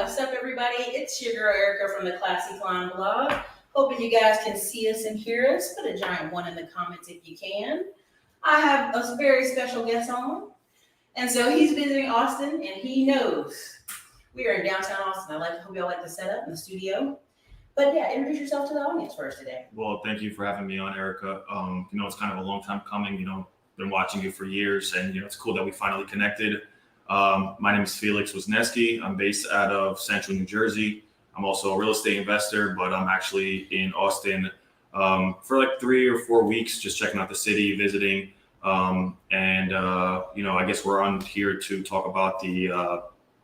What's up, everybody? It's your girl Ericka from the Classy Climb blog. Hoping you guys can see us and hear us. Put a giant 1 in the comments if you can. I have a very special guest on, and so he's visiting Austin, and he knows we are in downtown Austin. Hope y'all like the setup in the studio. But yeah, introduce yourself to the audience first today. Well, thank you for having me on, Ericka. It's kind of a long time coming. Been watching you for years, and it's cool that we finally connected. My name is Felix Wisniewski. I'm based out of Central New Jersey. I'm also a real estate investor, but I'm actually in Austin for like 3 or 4 weeks, just checking out the city, visiting. I guess we're on here to talk about the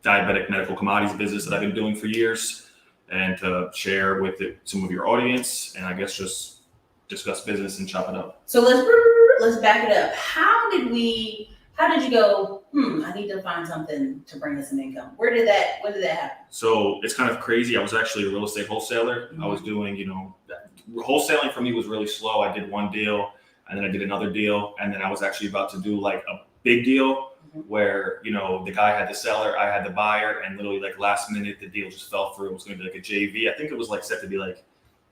diabetic medical commodities business that I've been doing for years, and to share with some of your audience, and I guess just discuss business and chop it up. So let's back it up. How did you go, I need to find something to bring us some income? When did that happen? So it's kind of crazy. I was actually a real estate wholesaler. Mm-hmm. I was doing, wholesaling for me was really slow. I did one deal, and then I did another deal, and then I was actually about to do like a big deal where, the guy had the seller, I had the buyer, and literally like last minute, the deal just fell through. It was going to be like a JV. I think it was like set to be like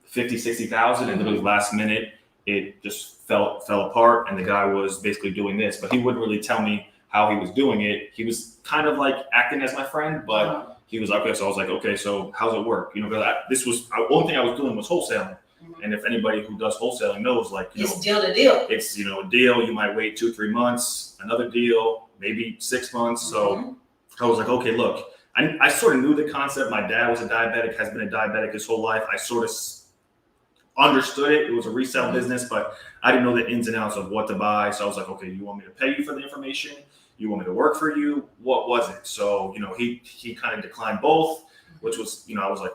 50, 60,000, and literally last minute, it just fell apart, and the guy was basically doing this, but he wouldn't really tell me how he was doing it. He was kind of like acting as my friend, but he was like, okay. So I was like, okay, so how's it work? Because the only thing I was doing was wholesaling. And if anybody who does wholesaling knows, it's deal to deal. It's, a deal, you might wait 2-3 months, another deal, maybe 6 months. So I was like, okay, look, I sort of knew the concept. My dad was a diabetic, has been a diabetic his whole life. I sort of understood it. It was a resale business, but I didn't know the ins and outs of what to buy. So I was like, okay, you want me to pay you for the information? You want me to work for you? What was it? So, he kind of declined both, which was, I was like,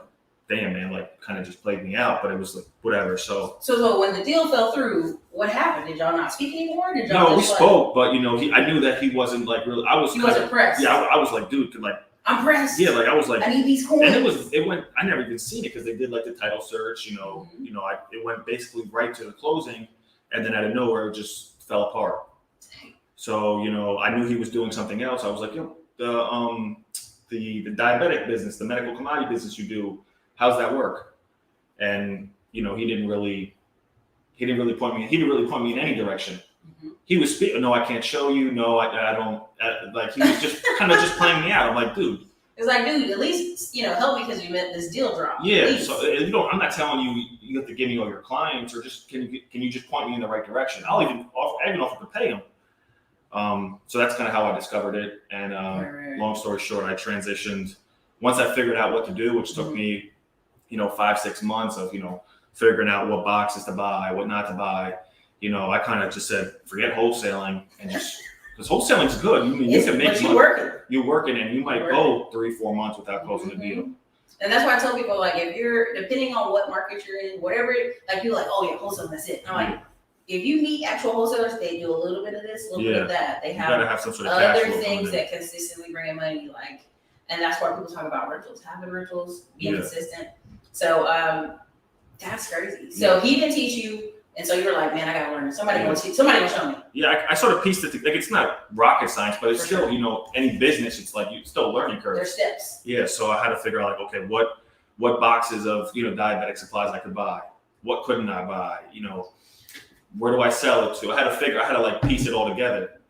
damn, man, kind of just played me out, but it was like, whatever. So when the deal fell through, what happened? Did y'all not speak anymore? No, we spoke, but I knew that he wasn't really, he wasn't pressed. Yeah, I was like, dude, I'm pressed. Yeah, I was like, I need these coins. And it went, I never even seen it because they did the title search, it went basically right to the closing, and then out of nowhere, it just fell apart. So, I knew he was doing something else. I was like, the diabetic business, the medical commodity business you do, how's that work? And, he didn't really point me in any direction. He was speaking, no, I can't show you. No, I don't. He was just kind of just playing me out. I'm like, dude. It's like, dude, at least, help me because we met this deal drop. Yeah. So I'm not telling you have to give me all your clients, or just can you just point me in the right direction? I even offer to pay them. So that's kind of how I discovered it. And long story short, I transitioned once I figured out what to do, which took me, 5-6 months of, figuring out what boxes to buy, what not to buy. I kind of just said, forget wholesaling, and just, because wholesaling is good. You can make money. You're working, and you might go 3-4 months without closing a deal. And that's why I tell people, if you're, depending on what market you're in, whatever, people are like, oh yeah, wholesaling, that's it. And I'm like, if you meet actual wholesalers, they do a little bit of this, a little bit of that. They have some sort of other things that consistently bring in money, and that's why people talk about rentals, having rentals, being consistent. So that's crazy. So he didn't teach you. And so you're like, man, I gotta learn. Somebody gonna show me. Yeah, I sort of pieced it together. It's not rocket science, but it's still, any business, it's you still a learning curve. There's steps. Yeah, so I had to figure out, okay, what boxes of diabetic supplies I could buy, what couldn't I buy, where do I sell it to? I had to piece it all together.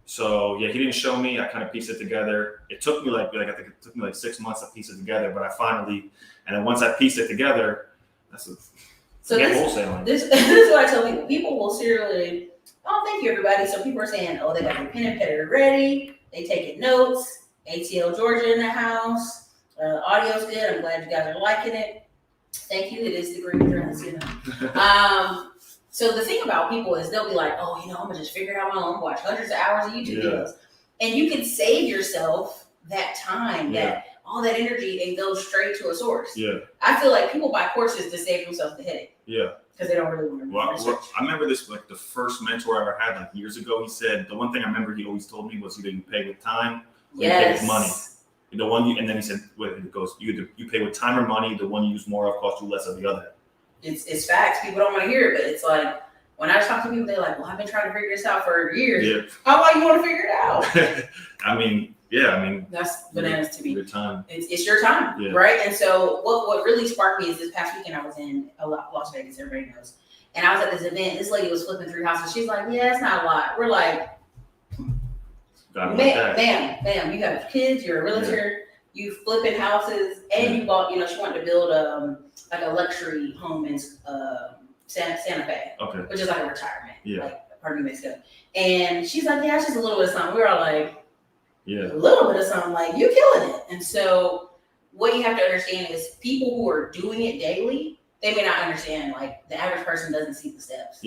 So yeah, he didn't show me. I kind of pieced it together. It took me I think it took me 6 months to piece it together, but I finally, and then once I pieced it together, So this is what I tell people. People will seriously, oh, thank you, everybody. So people are saying, oh, they got their pen and paper ready. They taking notes. ATL Georgia in the house. Audio's good. I'm glad you guys are liking it. Thank you. It is the green dress, So the thing about people is they'll be like, oh, I'm going to just figure it out on my own, watch hundreds of hours of YouTube videos. And you can save yourself that time, that all that energy, and go straight to a source. Yeah. I feel like people buy courses to save themselves the headache. Yeah. Because they don't really want to Well, I remember this, the first mentor I ever had, years ago, he said, the one thing I remember he always told me was either you pay with time or you pay with money. And then he said, it goes, you pay with time or money, the one you use more of costs you less of the other. It's facts. People don't want to hear it, but it's when I talk to people, they're like, well, I've been trying to figure this out for years. Yeah. How long you want to figure it out? I mean, that's bananas to me. your time. It's your time, right? And so what really sparked me is this past weekend I was in Las Vegas, everybody knows. And I was at this event. This lady was flipping through houses. She's like, yeah, it's not a lot. We're like, ma'am, you have kids, you're a realtor, you flipping houses, and you bought, she wanted to build like a luxury home in Santa Fe, which is like a retirement, like part of New Mexico. And she's like, yeah, it's just a little bit of something. We were all like, a little bit of something, like, you're killing it. And so what you have to understand is people who are doing it daily, they may not understand, like the average person doesn't see the steps.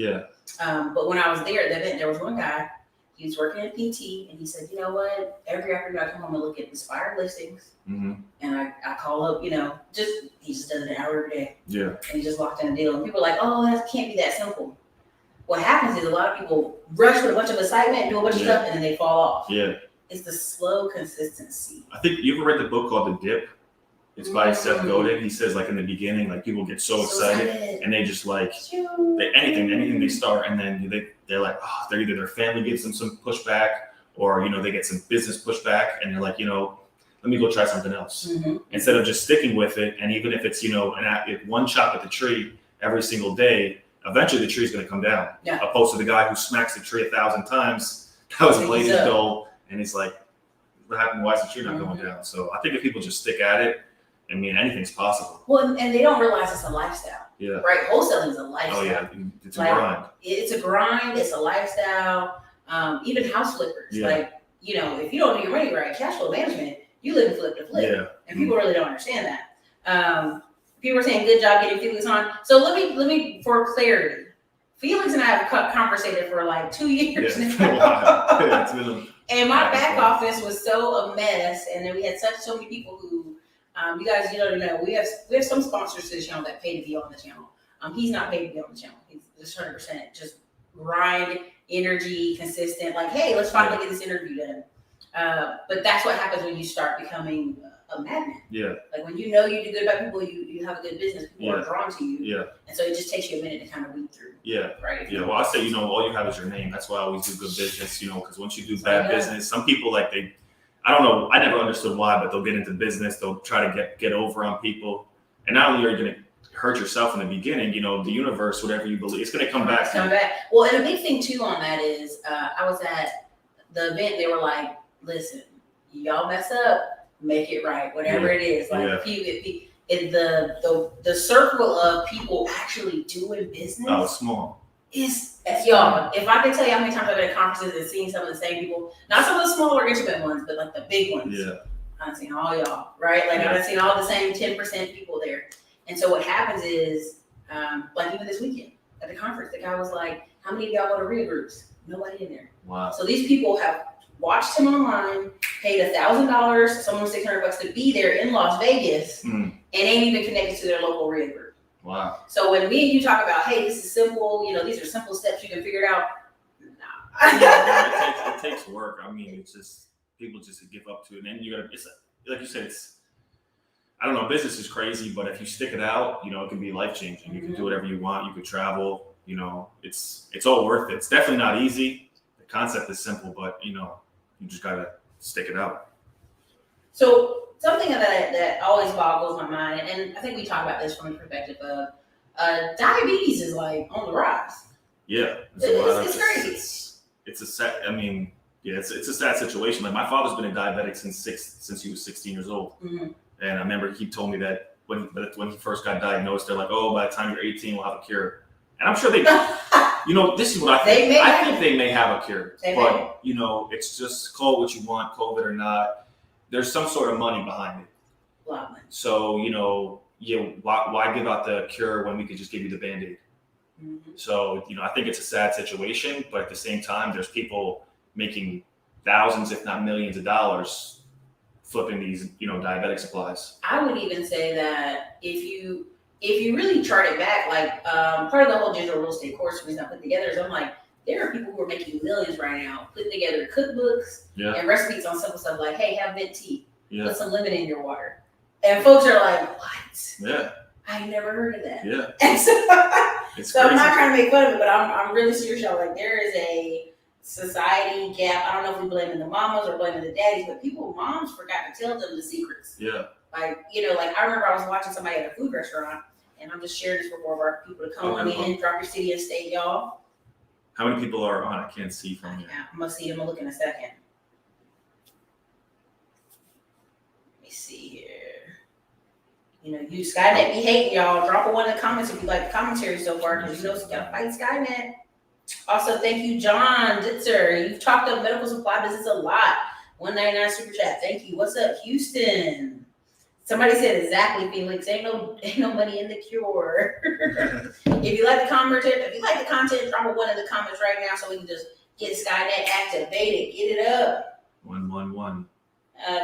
But when I was there at the event, there was one guy, he was working at PT, and he said, you know what, every afternoon I come home and look at inspired listings, and I call up, he just does it an hour every day. And he just locked in a deal. And people are like, oh, that can't be that simple. What happens is a lot of people rush with a bunch of excitement, do a bunch of stuff, and then they fall off. It's the slow consistency. I think you ever read the book called The Dip? It's by Seth Godin. He says, like, in the beginning, like, people get so excited and they just like anything they start, and then they're like, oh, they're either their family gives them some pushback, or they get some business pushback, and they're like, let me go try something else instead of just sticking with it. And even if it's one chop at the tree every single day, eventually the tree's going to come down. Opposed to the guy who smacks the tree 1,000 times. That was the latest goal, and he's like, what happened? Why is the tree not going down? So I think if people just stick at it, I mean, anything's possible. Well, and they don't realize it's a lifestyle. Right? Wholesaling is a lifestyle. Oh, yeah. It's a grind. It's a grind. It's a lifestyle. Even house flippers. Like, if you don't do your money right, cash flow management, you live flip to flip. And people really don't understand that. People are saying, good job getting Felix on. So let me, for clarity, Felix and I have conversated for like 2 years now. And my back office was so a mess. And then we had so many people who, you guys, don't know, we have some sponsors to the channel that pay to be on the channel. He's not paid to be on the channel. He's just 100% just grind, energy, consistent. Like, hey, let's finally get this interview done. But that's what happens when you start becoming a magnet. Like when you do good by people, you have a good business, people are drawn to you. And so it just takes you a minute to kind of weed through. Right. Well, I say, all you have is your name. That's why I always do good business, because once you do bad business, some people I don't know, I never understood why, but they'll get into business, they'll try to get over on people. And not only are you going to hurt yourself in the beginning, the universe, whatever you believe, it's going to come back. Well, and a big thing too on that is, I was at the event, they were like, listen, y'all mess up, make it right, whatever it is. Like the circle of people actually doing business. Oh, it's small. Y'all, if I could tell you how many times I've been at conferences and seen some of the same people, not some of the smaller intimate ones, but like the big ones. I've seen all y'all, right? Like I've seen all the same 10% people there. And so what happens is, like even this weekend at the conference, the guy was like, how many of y'all go to real groups? Nobody in there. Wow. So these people have watched him online, paid $1,000, someone $600 to be there in Las Vegas, and ain't even connected to their local real group. Wow. So when me and you talk about, hey, this is simple, these are simple steps you can figure it out. It takes work. I mean, it's just people just give up to it, and then you gotta. It's like you said. I don't know. Business is crazy, but if you stick it out, it can be life changing. You can do whatever you want. You could travel. It's all worth it. It's definitely not easy. The concept is simple, but you just gotta stick it out. So something that always boggles my mind, and I think we talk about this from the perspective of diabetes is like on the rise. It's crazy. It's a sad. I mean, it's a sad situation. Like my father's been a diabetic since he was 16 years old, and I remember he told me that when he first got diagnosed, they're like, oh, by the time you're 18, we'll have a cure. And I'm sure they, this is what I think. I think they may have a cure, but it's just call it what you want, COVID or not. There's some sort of money behind it. So, why give out the cure when we could just give you the Band-Aid? So, I think it's a sad situation, but at the same time, there's people making thousands, if not millions of dollars flipping these, diabetic supplies. I would even say that if you really chart it back, like part of the whole digital real estate course we're putting together is I'm like, there are people who are making millions right now, putting together cookbooks and recipes on simple stuff like, hey, have mint tea, put some lemon in your water. And folks are like, what? I never heard of that. And so I'm not trying to make fun of it, but I'm really serious. Y'all, like there is society gap. I don't know if we blaming the mamas or blaming the daddies, but moms forgot to tell them the secrets. Yeah. Like, like I remember I was watching somebody at a food restaurant, and I'm just sharing this for more of our people to come on in, drop your city and state, y'all. How many people are on? I can't see from here. I'm gonna see. I'm gonna look in a second. Let me see here. You Skynet be hating y'all. Drop a one in the comments if you like the commentary so far, because you gotta fight Skynet. Also, thank you, John Ditzer. You've talked up medical supply business a lot. 199 super chat. Thank you. What's up, Houston? Somebody said exactly, Felix. Ain't no money in the cure. If you like the content, drop a one in the comments right now so we can just get Skynet activated. Get it up. 111.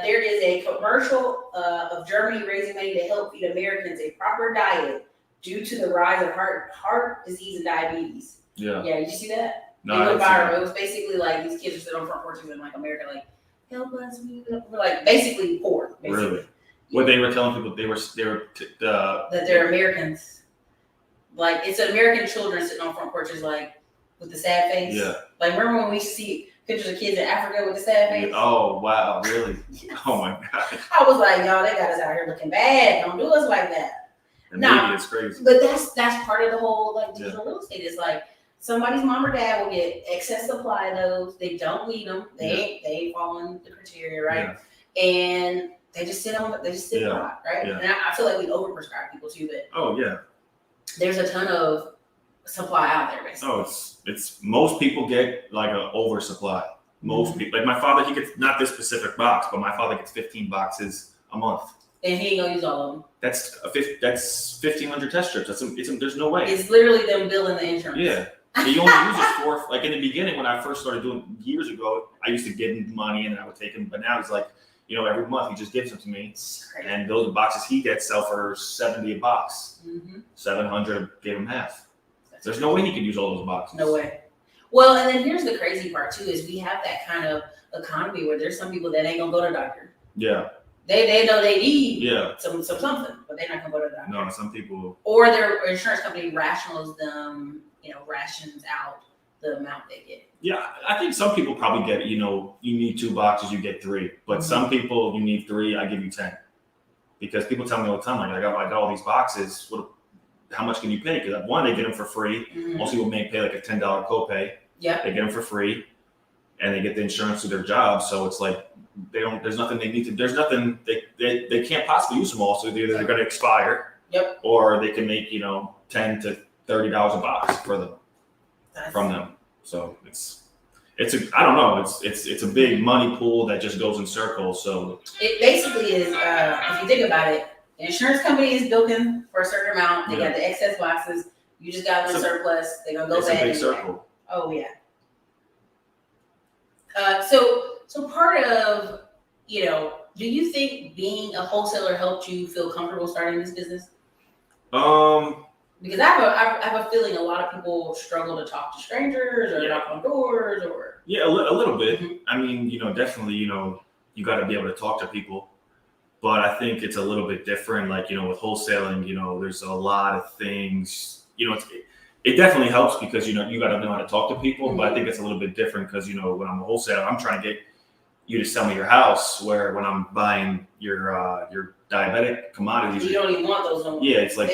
There is a commercial of Germany raising money to help feed Americans a proper diet due to the rise of heart disease and diabetes. Yeah. Yeah, did you see that? No, it went viral. It was basically like these kids are sitting on front porches in like America, like, help us, we're like basically poor. Basically. Really? What they were telling people that they're Americans. Like, it's American children sitting on front porches, like, with the sad face. Yeah. Like, remember when we see pictures of kids in Africa with the sad face? Oh, wow, really? Yes. Oh my God. I was like, y'all, they got us out here looking bad. Don't do us like that. The media is crazy. But that's part of the whole like digital real estate. It's like somebody's mom or dad will get excess supply of those. They don't need them. They ain't following the criteria, right? Yeah. And they just sit on right? Yeah. And I feel like we overprescribe people too, but there's a ton of supply out there, basically. Oh, it's most people get like an oversupply. Most people, like my father, he gets not this specific box, but my father gets 15 boxes a month. And he ain't gonna use all of them. That's 1,500 test strips. There's no way. It's literally them billing the insurance. Yeah. He only uses 4. Like in the beginning, when I first started doing years ago, I used to give him money and I would take him. But now it's like, every month he just gives them to me. And those boxes he gets sell for $70 a box. 700, gave him half. There's no way he could use all those boxes. No way. Well, and then here's the crazy part too, is we have that kind of economy where there's some people that ain't gonna go to a doctor. Yeah. They know they need something, but they're not gonna go to the doctor. No, some people. Or their insurance company rationals them, rations out the amount they get. Yeah, I think some people probably get, you need 2 boxes, you get 3. But some people, you need 3, I give you 10. Because people tell me all the time, like, I got all these boxes. How much can you pay? Because one, they get them for free. Most people may pay like a $10 copay. Yeah. They get them for free, and they get the insurance through their job. So it's like there's nothing they need to. There's nothing they can't possibly use them all. So either they're going to expire. Yep. Or they can make $10 to $30 a box from them. So I don't know. It's a big money pool that just goes in circles. So it basically is. If you think about it. The insurance company is billing for a certain amount. They got the excess boxes. You just got them in surplus. They're gonna go back. It's a big circle. Oh yeah. So part of do you think being a wholesaler helped you feel comfortable starting this business? Because I have a feeling a lot of people struggle to talk to strangers or knock on doors or. Yeah, a little bit. I mean, definitely, you got to be able to talk to people. But I think it's a little bit different, like, with wholesaling, there's a lot of things, it definitely helps because, you got to know how to talk to people. But I think it's a little bit different because, when I'm a wholesaler, I'm trying to get you to sell me your house, where when I'm buying your diabetic commodities. You don't even want those no more. Yeah, it's like,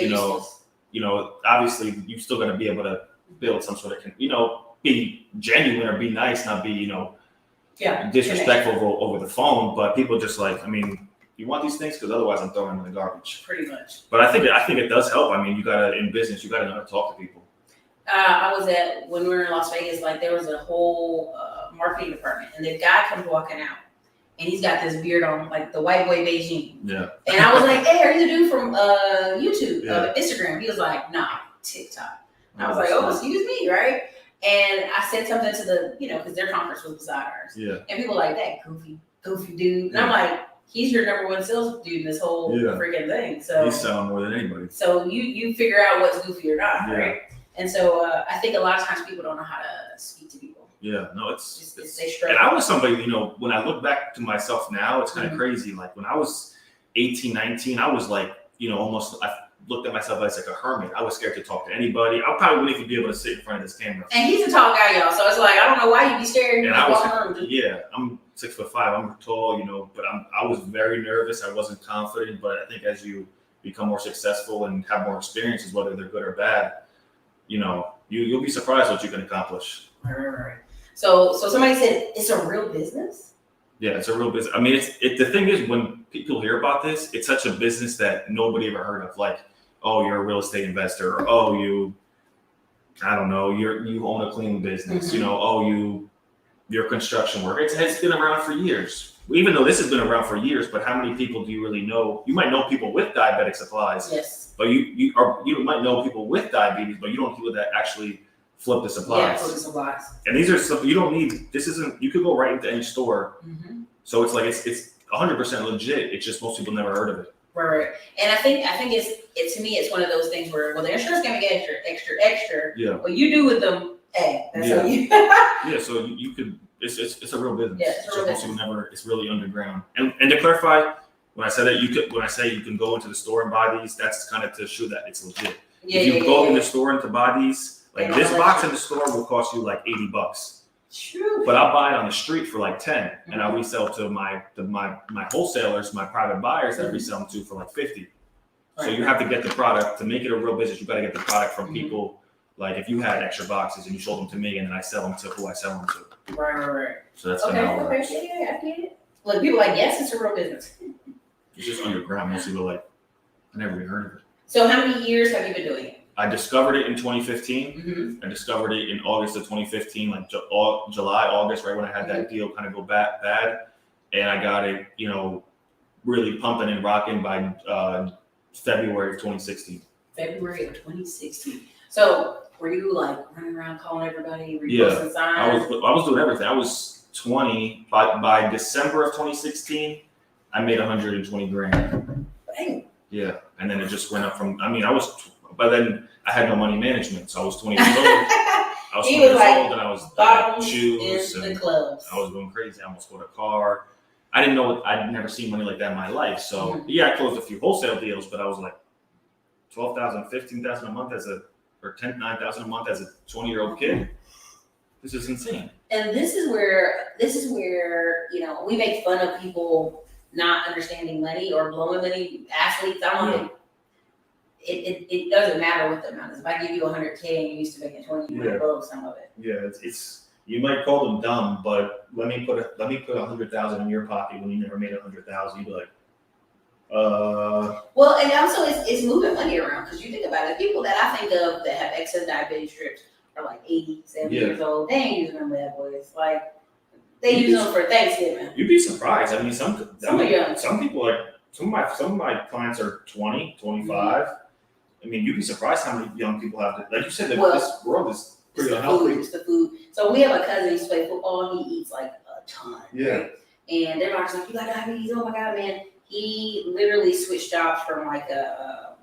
obviously you still got to be able to build some sort of, be genuine or be nice, not be, disrespectful over the phone. But people just like, you want these things because otherwise I'm throwing them in the garbage. Pretty much. But I think it does help. You gotta in business, you gotta know how to talk to people. I was when we were in Las Vegas, like there was a whole marketing department, and the guy comes walking out, and he's got this beard on, like the white boy Beijing. Yeah. And I was like, "Hey, are you the dude from YouTube, Instagram?" He was like, "Nah, TikTok." And I was like, "Oh, excuse me, right?" And I said something to the, because their conference was beside ours. Yeah. And people were like, "That goofy dude," and I'm like. He's your number one sales dude in this whole freaking thing. So he's selling more than anybody. So you figure out what's goofy or not, right? And so I think a lot of times people don't know how to speak to people. Yeah, no, it's they struggle. And I was somebody, when I look back to myself now, it's kind of crazy. Like when I was 18, 19, I was like, almost looked at myself as like a hermit. I was scared to talk to anybody. I probably wouldn't even be able to sit in front of this camera. And he's a tall guy, y'all. So it's like, I don't know why you'd be scared. And I'm 6'5". I'm tall, you know, but I was very nervous. I wasn't confident. But I think as you become more successful and have more experiences, whether they're good or bad, you know, you'll be surprised what you can accomplish. Right. So somebody said it's a real business. Yeah, it's a real business. I mean, the thing is, when people hear about this, it's such a business that nobody ever heard of. Like, oh, you're a real estate investor, or oh, you own a cleaning business. Mm-hmm. You know, oh, you're construction work. It's been around for years. Even though this has been around for years, but how many people do you really know? You might know people with diabetic supplies. Yes. But you might know people with diabetes, but you don't know people that actually flip the supplies. Yeah, flip the supplies. And these are stuff you don't need. This isn't. You could go right into any store. Mm-hmm. So it's like it's 100% legit. It's just most people never heard of it. Right. And I think it's to me it's one of those things where the insurance can get extra. Yeah. What you do with them, hey, that's Yeah. how you. Yeah. So you could. It's a real business. Yeah, it's a real most people never. It's really underground. And to clarify, when I said that when I say you can go into the store and buy these, that's kind of to show that it's legit. If you go in the store and to buy these, like this box in the store will cost you like $80. True. But I'll buy it on the street for like 10, and I'll resell to my wholesalers, my private buyers that I resell them to for like 50. So you have to get the product to make it a real business. You got to get the product from people. Like if you had extra boxes and you sold them to me, and then I sell them to who I sell them to. Right. So that's kind of how it works. Yeah, I get it. Look, people are like, yes, it's a real business. It's just underground. Most people are like, I never even heard of it. So how many years have you been doing it? I discovered it in 2015. Mm-hmm. I discovered it in August of 2015, like July, August, right when I had that deal kind of go bad. And I got it, you know, really pumping and rocking by February of 2016. February of 2016. So were you like running around calling everybody, reposting signs? I was doing everything. I was 20. By December of 2016, I made 120 grand. Dang. Yeah. And then it just went up but then I had no money management. So I was 20 years old. I was 20 years old and I had shoes and the clubs. I was going crazy. I almost bought a car. I didn't know I'd never seen money like that in my life. So yeah, I closed a few wholesale deals, but I was like $12,000, $15,000 a month or $9,000 a month as a 20-year-old kid. This is insane. And this is where, you know, we make fun of people not understanding money or blowing money, athletes. I don't know. It doesn't matter what the amount is. If I give you $100K and you used to make 20, you might blow some of it. Yeah, it's you might call them dumb, but let me put 100,000 in your pocket when you never made 100,000. You'd be like, Well, and also it's moving money around because you think about it. People that I think of that have excess diabetes strips are like 80, 70 years old. They ain't using them bad boys. Like they use them for Thanksgiving. You'd be surprised. I mean, some people like some of my clients are 20, 25. I mean, you'd be surprised how many young people have. Like you said, this world is pretty unhealthy. It's the food. So we have a cousin who used to play football. He eats like a ton. Yeah. Right? And they're like, you got diabetes? Oh my God, man. He literally switched jobs from like a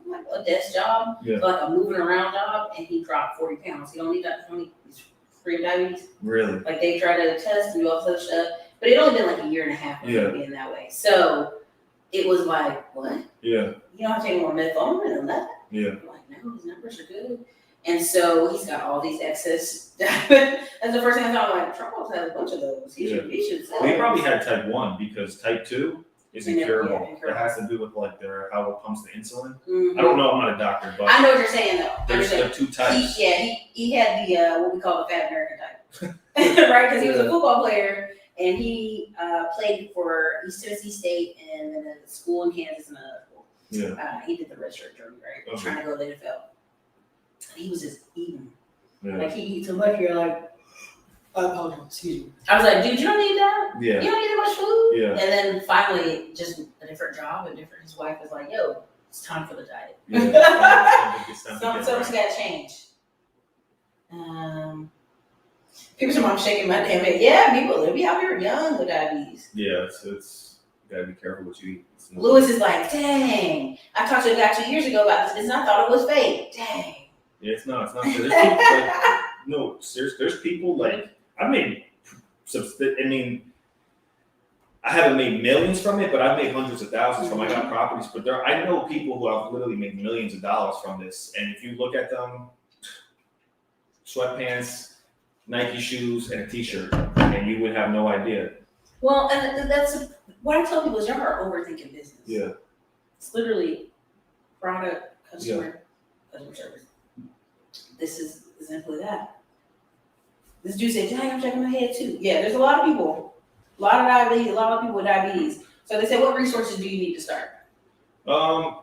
desk job to like a moving around job, and he dropped 40 pounds. He don't need that. He's free of diabetes. Really? Like they tried to test and do all this other stuff, but it only been like a year and a half of him being that way. So it was like, what? Yeah. You don't have to take more metformin than that. Yeah. I'm like, no, his numbers are good. And so he's got all these excess. That's the first thing I thought. I'm like, Charles has a bunch of those. He should sell. Well, he probably had type 1 because type 2 is incurable. Yeah, it has to do with like how it pumps the insulin. Mm-hmm. I don't know. I'm not a doctor, but I know what you're saying though. There's 2 types. He had the what we call the fat American type, right? Because he was a football player and he played for East Tennessee State and then a school in Kansas and another school. Yeah. He did the red shirt journey, right? Trying to go to the NFL. He was just eating. Yeah. Like he eats so much, you're like, oh, excuse me. I was like, dude, you don't need that. Yeah. You don't need that much food. Yeah. And then finally, just a different job, his wife was like, yo, it's time for the diet. Yeah. Something's got to change. People say, I'm shaking my damn head. Yeah, people, they be out here young with diabetes. Yeah, it's you gotta be careful what you eat. Lewis is like, dang. I talked to a guy 2 years ago about this and I thought it was fake. Dang. Yeah, it's not. There's people like, no, there's people like, I mean, I haven't made millions from it, but I've made hundreds of thousands from. I got properties, but I know people who have literally made millions of dollars from this. And if you look at them, sweatpants, Nike shoes, and a T-shirt, and you would have no idea. Well, and that's what I tell people is y'all are overthinking business. Yeah. It's literally product, customer service. This is simply that. This dude said, "Johnny, I'm checking my head too." Yeah, there's a lot of people, a lot of diabetes, a lot of people with diabetes. So they said, "What resources do you need to start?"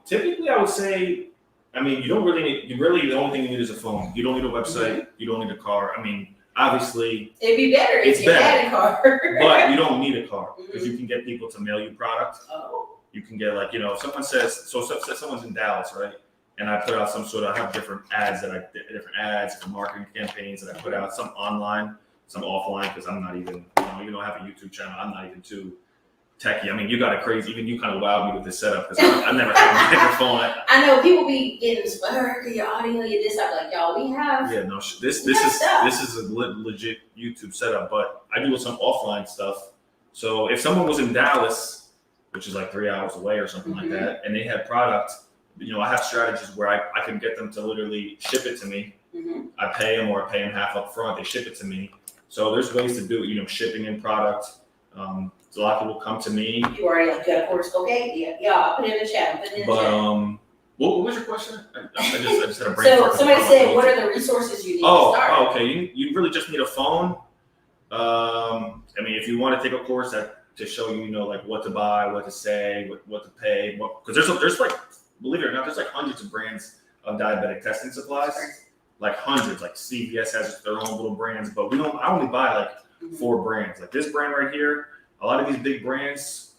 Typically, I would say, I mean, you don't really need. The only thing you need is a phone. You don't need a website. Mm-hmm. You don't need a car. I mean, obviously, it'd be better if you had a car, but you don't need a car because you can get people to mail you product. Oh. You can get like, if someone says, someone's in Dallas, right? And I put out I have different ads different marketing campaigns that I put out, some online, some offline, because I'm not even, even though I have a YouTube channel, I'm not even too techie. I mean, you got a crazy, even you kind of wowed me with this setup because I've never had a microphone. I know people be getting inspired, your audio, your this, I'm like, y'all, we have. Yeah, no, this is a legit YouTube setup, but I do some offline stuff. So if someone was in Dallas, which is like 3 hours away or something like that, and they had product, I have strategies where I can get them to literally ship it to me. Mm-hmm. I pay them or I pay them half up front. They ship it to me. So there's ways to do it, shipping in product. So a lot of people come to me. You already got a course, okay? Yeah, I'll put it in the chat. What was your question? I just had a brain. So somebody said, what are the resources you need to start? Oh, okay. You really just need a phone. I mean, if you want to take a course to show you, like what to buy, what to say, what to pay, because there's like, believe it or not, there's like hundreds of brands of diabetic testing supplies, like hundreds. Like CVS has their own little brands, but I only buy like 4 brands. Like this brand right here, a lot of these big brands,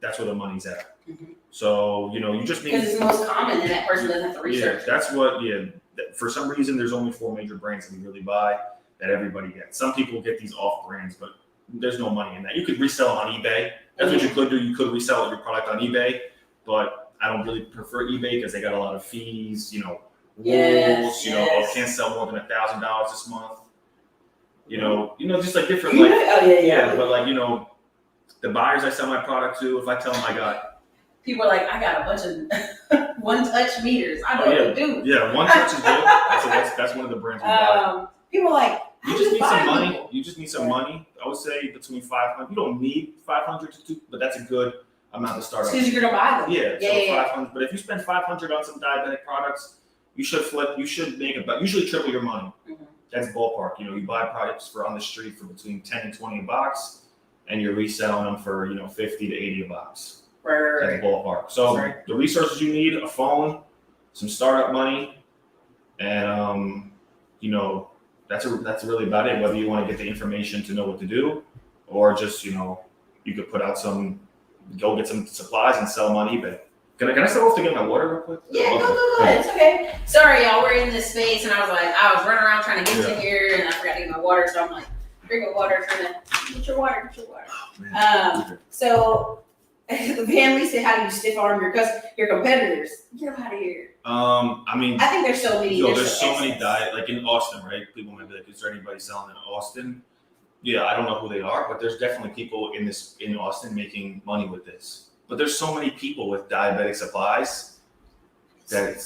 that's where the money's at. Mm-hmm. So, you just need, because it's most common and that person doesn't have to research. Yeah, that's what, for some reason, there's only 4 major brands that we really buy that everybody gets. Some people get these off brands, but there's no money in that. You could resell on eBay. That's what you could do. You could resell your product on eBay, but I don't really prefer eBay because they got a lot of fees, rules, can't sell more than $1,000 this month. Just like different, like, but like, the buyers I sell my product to, if I tell them I got, people are like, I got a bunch of one-touch meters. I know what to do. Yeah, one touch is good. That's one of the brands we buy. People are like, you just need some money. People. You just need some money. I would say between 500. You don't need 500 to do, but that's a good amount to start. Because you're gonna buy them. Yeah, 500. But if you spend 500 on some diabetic products, you should flip. You should make usually triple your money. Mm-hmm. That's ballpark. You buy products on the street for between 10 and 20 $, and you're reselling them for 50 to 80 $. Right. That's ballpark. So the resources you need: a phone, some startup money, and that's really about it. Whether you want to get the information to know what to do, or just you could put out go get some supplies and sell them on eBay. Can I start off to get my water real quick? Yeah, go ahead. It's okay. Sorry, y'all. We're in this space, and I was running around trying to get to here, and I forgot to get my water. So I'm like, drink a water, trying to get your water. Oh, man. So Van Lee said, how do you stiff arm your competitors? Get them out of here. I mean, I think there's so many. There's so many like in Austin, right? People might be like, is there anybody selling in Austin? Yeah, I don't know who they are, but there's definitely people in Austin making money with this. But there's so many people with diabetic supplies that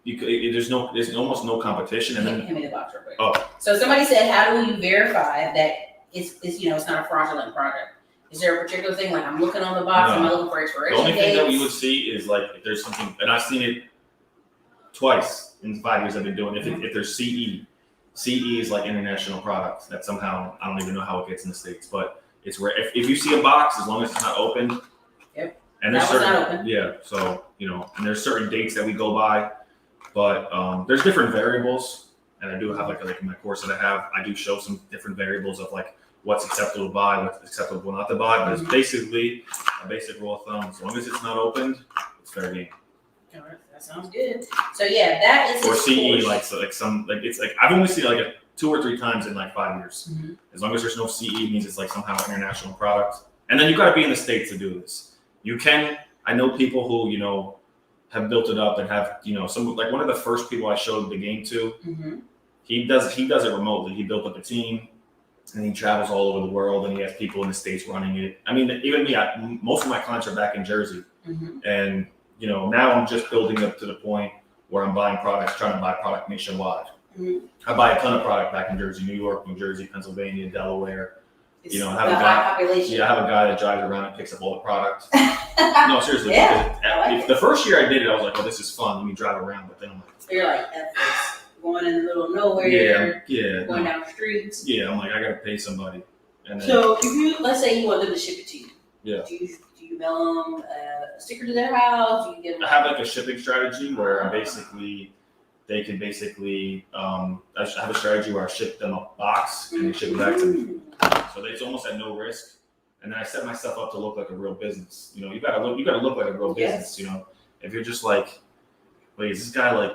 there's almost no competition. And then, hand me the box real quick. Oh. So somebody said, how do we verify that it's not a fraudulent product? Is there a particular thing, like I'm looking on the box, am I looking for expiration dates? The only thing that we would see is like if there's something, and I've seen it twice in 5 years I've been doing it, if there's CE. CE is like international products that somehow, I don't even know how it gets in the States, but it's where if you see a box, as long as it's not opened, yep. And there's not open. Yeah, so, and there's certain dates that we go by, but there's different variables, and I do have like in my course that I do show some different variables of like what's acceptable to buy, what's acceptable not to buy, but it's basically a basic rule of thumb. As long as it's not opened, it's fair game. All right, that sounds good. So yeah, that is. Or CE, it's like I've only seen it like 2 or 3 times in like 5 years. Mm-hmm. As long as there's no CE, it means it's like somehow an international product. And then you've got to be in the States to do this. I know people who, have built it up and have, some, like one of the first people I showed the game to, mm-hmm. he does it remotely. He built up a team. and he travels all over the world, and he has people in the States running it. I mean, even me, most of my clients are back in Jersey. And, now I'm just building up to the point where I'm buying products, trying to buy product nationwide. I buy a ton of product back in Jersey, New York, New Jersey, Pennsylvania, Delaware. It's I have the a high guy. population. Yeah, I have a guy that drives around and picks up all the product. No, seriously. Yeah, I like the first year I did it, I was like, "Oh, this is fun. Let me drive around." But then I'm like, So you're like, F this. Going in the middle of nowhere. "Yeah, Going no. down the streets. Yeah." I'm like, "I gotta pay somebody." And then, So let's say you want them to ship it to you. Yeah. Do you mail them a sticker to their house? Do you give them? I have like a shipping strategy where they can basically, I have a strategy where I ship them a box and they ship it back to me. So it's almost at no risk. And then I set myself up to look like a real business. You gotta look like a real business. If you're just like, wait, is this guy like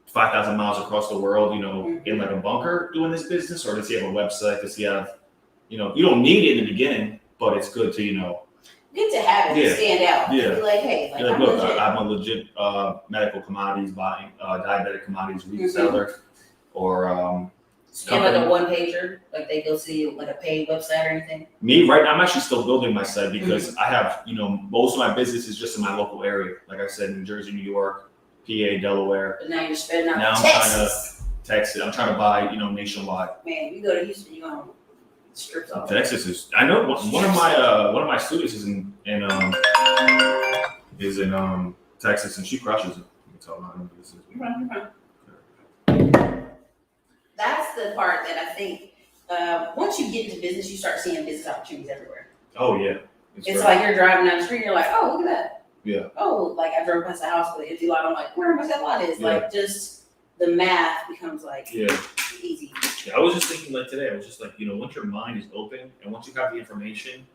5,000 miles across the world, in like a bunker doing this business, or does he have a website? Does he have, you don't need it in the beginning, but it's good to, Good to have it, to stand out. Yeah. Be like, hey, You're I'm look, legit. I'm a legit medical commodities buying, diabetic commodities reseller, or So you have like a one pager, like they go see like a paid website or anything. Me right now, I'm actually still building my site because I have, most of my business is just in my local area. Like I said, New Jersey, New York, PA, Delaware. But now you're spending out Now I'm Texas. Texas. I'm trying to buy, nationwide. Man, you go to Houston, you're gonna strips off. Texas is. I know one of my students is in Texas, and she crushes it. You can tell her this is. That's the part that I think once you get into business, you start seeing business opportunities everywhere. Oh yeah. It's like you're driving down the street, and you're like, oh, look at that. Yeah. Oh, like I drove past the house with an empty lot. I'm like, where much that lot is? Yeah. Like just the math becomes like easy. Yeah, I was just thinking like today, I was just like, once your mind is open and once you have the information,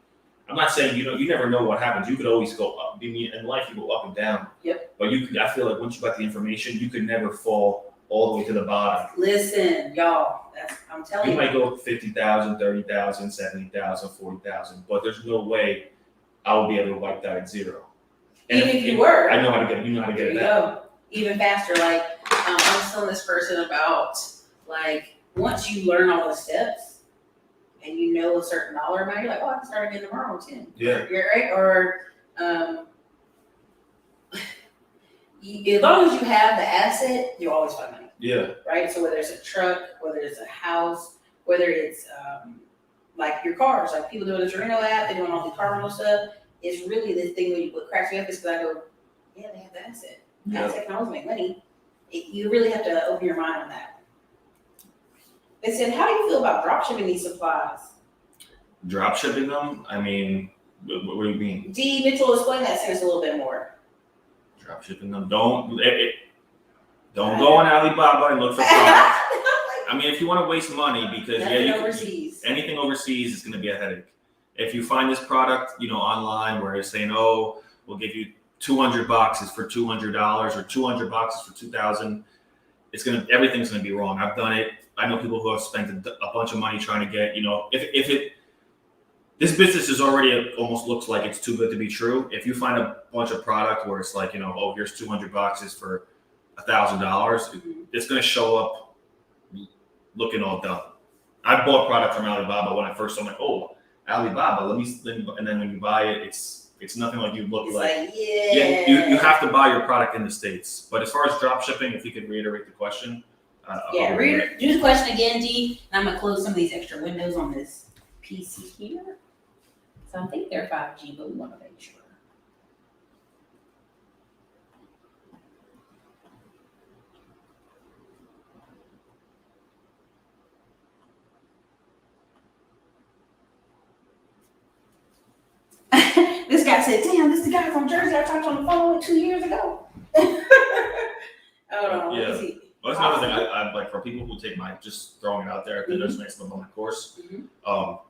I'm not saying, you never know what happens. You could always go up. I mean, in life, you go up and down. Yep. But I feel like once you got the information, you could never fall all the way to the bottom. Listen, y'all, I'm telling you. You might go 50,000, 30,000, 70,000, 40,000, but there's no way I will be able to wipe that at zero. And even if you were. I know how to get it. You know how to get it back. Even faster. Like, I was telling this person about, like, once you learn all the steps and you know a certain dollar amount, you're like, oh, I can start again tomorrow at 10. Yeah. You're right. Or as long as you have the asset, you always find money. Yeah. Right? So whether it's a truck, whether it's a house, whether it's like your cars, like people doing the Torino app, they're doing all the car rental stuff. It's really the thing what cracks me up is because I go, yeah, they have the asset. Asset can always make money. You really have to open your mind on that. They said, how do you feel about drop shipping these supplies? Drop shipping them? I mean, what do you mean? D. Mitchell, explain that to us a little bit more. Drop shipping them. Don't go on Alibaba and look for products. I mean, if you want to waste money, because anything overseas is going to be a headache. If you find this product, online where it's saying, oh, we'll give you 200 boxes for $200 or 200 boxes for $2,000, everything's going to be wrong. I've done it. I know people who have spent a bunch of money trying to get, this business is already almost looks like it's too good to be true. If you find a bunch of product where it's like, oh, here's 200 boxes for $1,000, it's going to show up looking all dumb. I bought product from Alibaba when I first saw, I'm like, oh, Alibaba, let me, and then when you buy it, it's nothing like you look like. You have to buy your product in the States. But as far as drop shipping, if you could reiterate the question. Do the question again, D. And I'm going to close some of these extra windows on this PC here. So I think they're 5G, but we want to make sure. This guy said, damn, this is the guy from Jersey I talked on the phone with 2 years ago. Oh, yeah. Well, that's another thing I like for people who take just throwing it out there, if they're just making stuff on my course.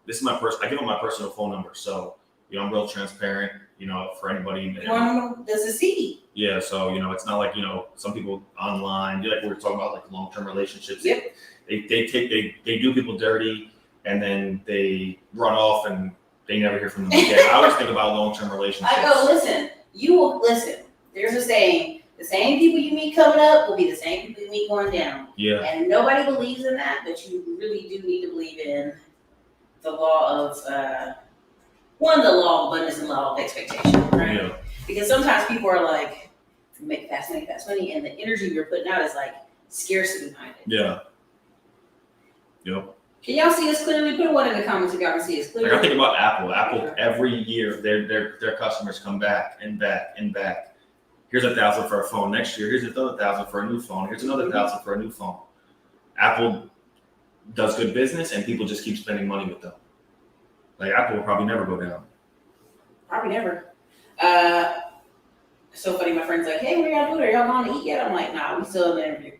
This is I give them my personal phone number. So, I'm real transparent, for anybody. There's a CD. Yeah. So, it's not like, some people online, like we were talking about, like long-term relationships. Yep. They do people dirty and then they run off and they never hear from them again. I always think about long-term relationships. I go, listen. There's a saying, the same people you meet coming up will be the same people you meet going down. Yeah. And nobody believes in that, but you really do need to believe in the law of the law of abundance and law of expectation, right? Yeah. Because sometimes people are like, make fast money, and the energy you're putting out is like scarcity behind it. Yeah. Yep. Can y'all see us clearly? Put one in the comments if y'all can see us clearly. Like I think about Apple. Apple every year their customers come back and back and back. Here's $1,000 for a phone. Next year, here's another $1,000 for a new phone. Here's another $1,000 for a new phone. Apple does good business, and people just keep spending money with them. Like Apple will probably never go down. Probably never. So funny. My friend's like, "Hey, where y'all doing? Are y'all going to eat yet?" I'm like, "Nah, we still in the interview."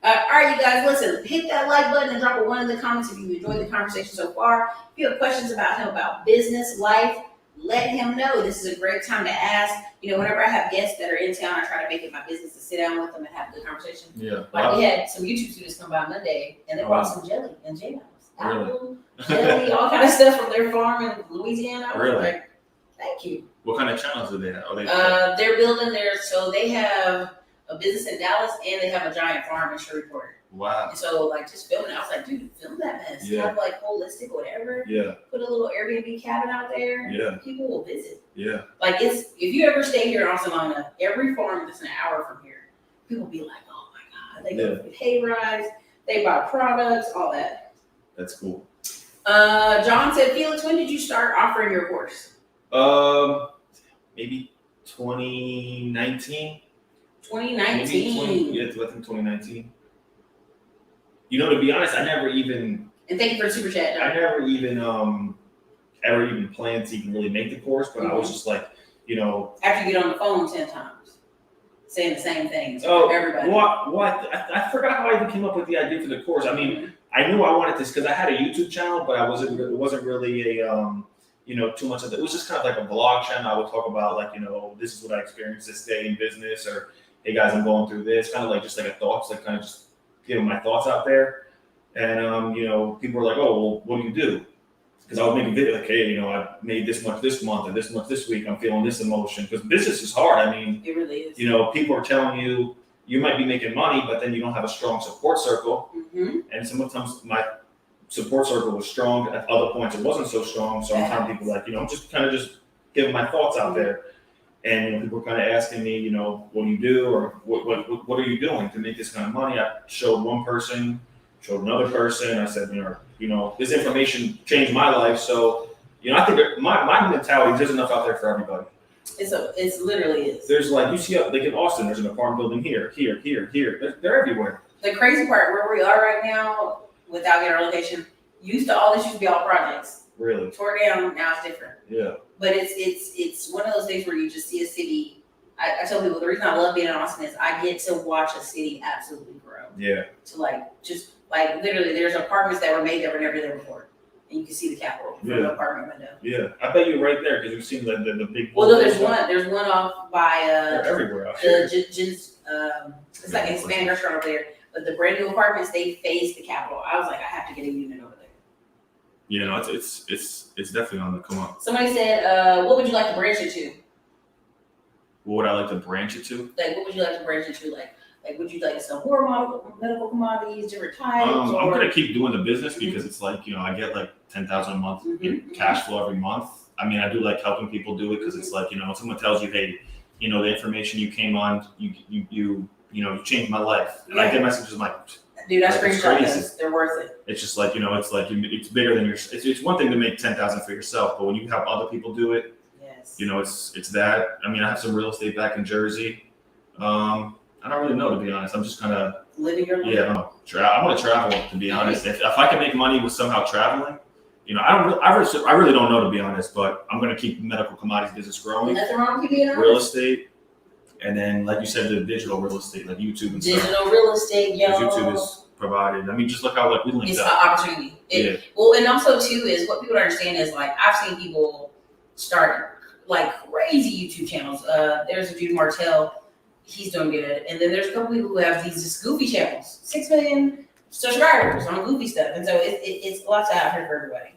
All right, you guys, listen, hit that like button and drop a 1 in the comments if you enjoyed the conversation so far. If you have questions about him, about business, life, let him know. This is a great time to ask. You know, whenever I have guests that are in town, I try to make it my business to sit down with them and have a good conversation. Yeah. Like we had some YouTube students come by Monday, and they brought some jelly and J-House. Apple, jelly, all kind of stuff from their farm in Louisiana. I was Really? like, thank you. What kind of channels do they have? They're building so they have a business in Dallas and they have a giant farm in Shreveport. Wow. And so like just filming it, I was like, dude, film that mess. Yeah. Have like holistic whatever. Yeah. Put a little Airbnb cabin out there. Yeah. People will visit. Yeah. Like if you ever stay here in Barcelona, every farm that's an hour from here, people be like, oh my God. They go for hay rides, they buy products, all that. That's cool. John said, Felix, when did you start offering your course? Maybe 2019. 2019. Yeah, I think 2019. You know, to be honest, I never even. And thank you for the super chat, John. I never even ever even planned to even really make the course, but I was just like, you know. After you get on the phone 10 times, saying the same things to everybody. What? I forgot how I even came up with the idea for the course. I mean, I knew I wanted this because I had a YouTube channel, but it wasn't really a you know, too much of it. It was just kind of like a vlog channel. I would talk about like, you know, this is what I experienced this day in business, or hey guys, I'm going through this. Kind of like just like a thoughts, like kind of just giving my thoughts out there. And you know, people were like, oh, well, what do you do? Because I would make a video like, hey, you know, I made this much this month or this much this week. I'm feeling this emotion. Because business is hard. I mean, it really is. You know, people are telling you you might be making money, but then you don't have a strong support circle. Mm-hmm. And sometimes my support circle was strong. At other points, it wasn't so strong. So I'm telling people like, you know, I'm just kind of just giving my thoughts out there. And you know, people were kind of asking me, you know, what do you do, or what are you doing to make this kind of money? I showed one person, showed another person. I said, you know, this information changed my life. So, you know, I think my mentality is there's enough out there for everybody. It's literally is. There's like, you see, like in Austin, there's an apartment building here. They're everywhere. The crazy part where we are right now, without getting our location, all this used to be all projects. Really? Tore down, now it's different. Yeah. But it's one of those things where you just see a city. I tell people the reason I love being in Austin is I get to watch a city absolutely grow. Yeah. To like literally, there's apartments that were made that were never there before, and you can see the Capitol from the apartment window. Yeah, I bet you're right there because you've seen the big. Well, no, there's one off by They're everywhere out here. It's like a Hispanic restaurant over there, but the brand new apartments they face the Capitol. I was like, I have to get a unit over there. Yeah, no, it's definitely on the come up. Somebody said, what would you like to branch it to? What would I like to branch it to? Like, what would you like to branch it to? Like would you like to sell more medical commodities, different types? I'm gonna keep doing the business because it's like, you know, I get like $10,000 a month in cash flow every month. I mean, I do like helping people do it because it's like, you know, someone tells you, hey, you know, the information you came on, you changed my life, and I get messages like, dude, I screenshot crazy. those. They're worth it. It's just like, you know, it's like it's bigger than it's one thing to make 10,000 for yourself, but when you have other people do it, you know, it's that. I mean, I have some real estate back in Jersey. I don't really know, to be honest. I'm just kind of living your life. Yeah, I want to travel, to be honest. If I can make money with somehow traveling, you know, I really don't know, to be honest. But I'm going to keep medical commodities business growing. Nothing wrong with being honest. Real estate, and then like you said, the digital real estate, like YouTube and stuff. Digital real estate, yo. YouTube is provided. I mean, just look how like we linked it's up. an opportunity. Well, and also too is what people don't understand is like I've seen people start like crazy YouTube channels. There's a dude Martell. He's doing good. And then there's a couple people who have these just goofy channels, 6 million subscribers on goofy stuff. And so it's lots out here for everybody.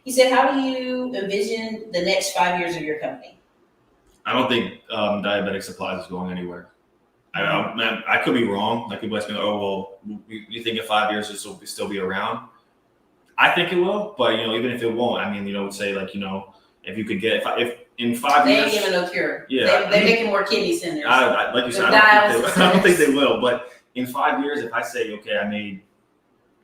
He said, how do you envision the next 5 years of your company? I don't think diabetic supplies is going anywhere. I could be wrong. Like people ask me, oh, well, you think in 5 years this will still be around? I think it will, but even if it won't, I mean, would say like, if you could get if in 5 They years, ain't giving no cure. Yeah, They're making more kidney centers. Like you said, I don't think they will. But in 5 years, if I say, okay, I made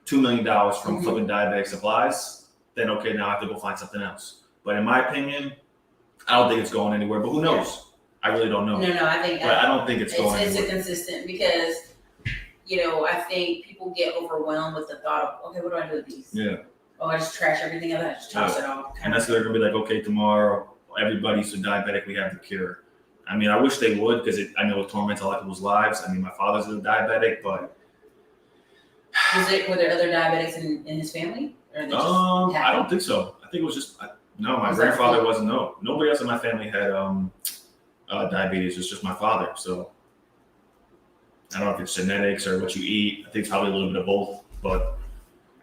$2 million from flipping diabetic supplies, then okay, now I have to go find something else. But in my opinion, I don't think it's going anywhere. But who knows? I really don't know. No, I don't think it's going It's anywhere. a consistent because, I think people get overwhelmed with the thought of, okay, what do I do with these? Yeah. Oh, I just trash everything else. I just toss it all. And that's they're gonna be like, okay, tomorrow everybody's a diabetic. We have the cure. I mean, I wish they would because I know it torments a lot of people's lives. I mean, my father's a diabetic, but were there other diabetics in his family? Or they just I don't think so. I think it was just no. My grandfather wasn't. No, nobody else in my family had diabetes. It's just my father. So I don't know if it's genetics or what you eat. I think it's probably a little bit of both, but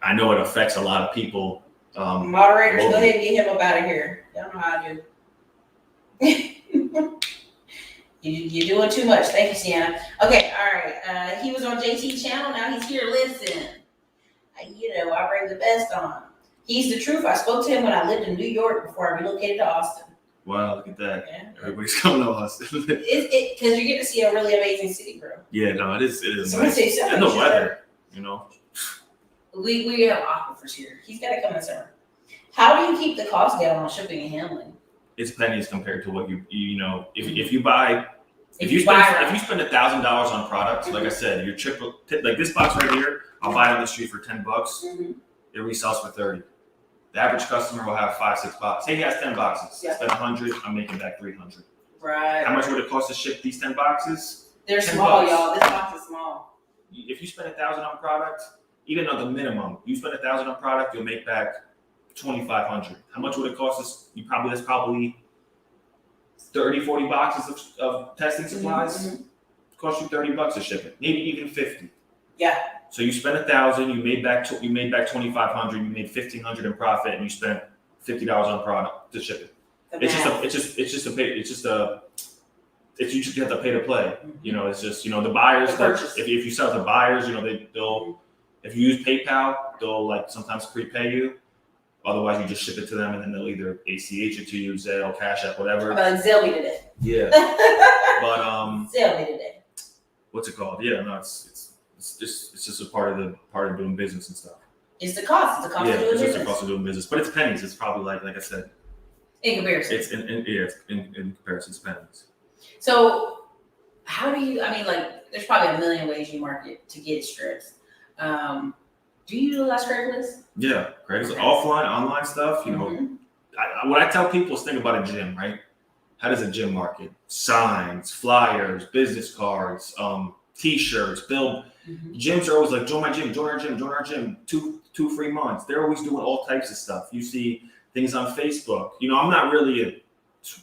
I know it affects a lot of people. Moderators, go ahead and get him up out of here. Y'all know how I do. You're doing too much. Thank you, Sienna. Okay, all right. He was on JT's channel. Now he's here. Listen, I bring the best on. He's the truth. I spoke to him when I lived in New York before I relocated to Austin. Wow, look at that. Yeah. Everybody's coming to Austin. Because you get to see a really amazing city, bro. Yeah, no, it is Somebody nice. say something. And the weather, We have aquifers here. He's got to come in summer. How do you keep the cost down on shipping and handling? It's pennies compared to what if you spend $1,000 on products, like I said, your triple like this box right here, I'll buy it on the street for $10. It resells for 30. The average customer will have 5-6 boxes. Say he has 10 boxes. Yeah. Spend 100, I'm making back 300. Right. How much would it cost to ship these 10 boxes? They're $10. small, y'all. This box is small. If you spend $1,000 on product, even on the minimum, you spend $1,000 on product, you'll make back 2,500. How much would it cost us? That's probably 30, 40 boxes of testing supplies. It costs you $30 to ship it, maybe even 50. Yeah. So you spent $1,000, you made back 2,500, you made 1,500 in profit, and you spent $50 on product to ship it. You just have to pay to play. It's just the buyers. If you sell to buyers, they'll if you use PayPal, they'll like sometimes prepay you. Otherwise, you just ship it to them, and then they'll either ACH it to you, Zelle, Cash App, whatever. But Zelle me today. Yeah. But Zelle me today. What's it called? Yeah, no, it's just a part of doing business and stuff. It's the cost. It's the cost of doing business. It's just the cost of doing business, but it's pennies. It's probably like I said. In comparison. It's in comparison, it's pennies. So, how do you? I mean, like, there's probably a million ways you market to get strips. Do you utilize Craigslist? Yeah, Craigslist, offline, online stuff. What I tell people is think about a gym, right? How does a gym market? Signs, flyers, business cards, T-shirts, Gyms are always like, join my gym, join our gym, two free months. They're always doing all types of stuff. You see things on Facebook. I'm not really a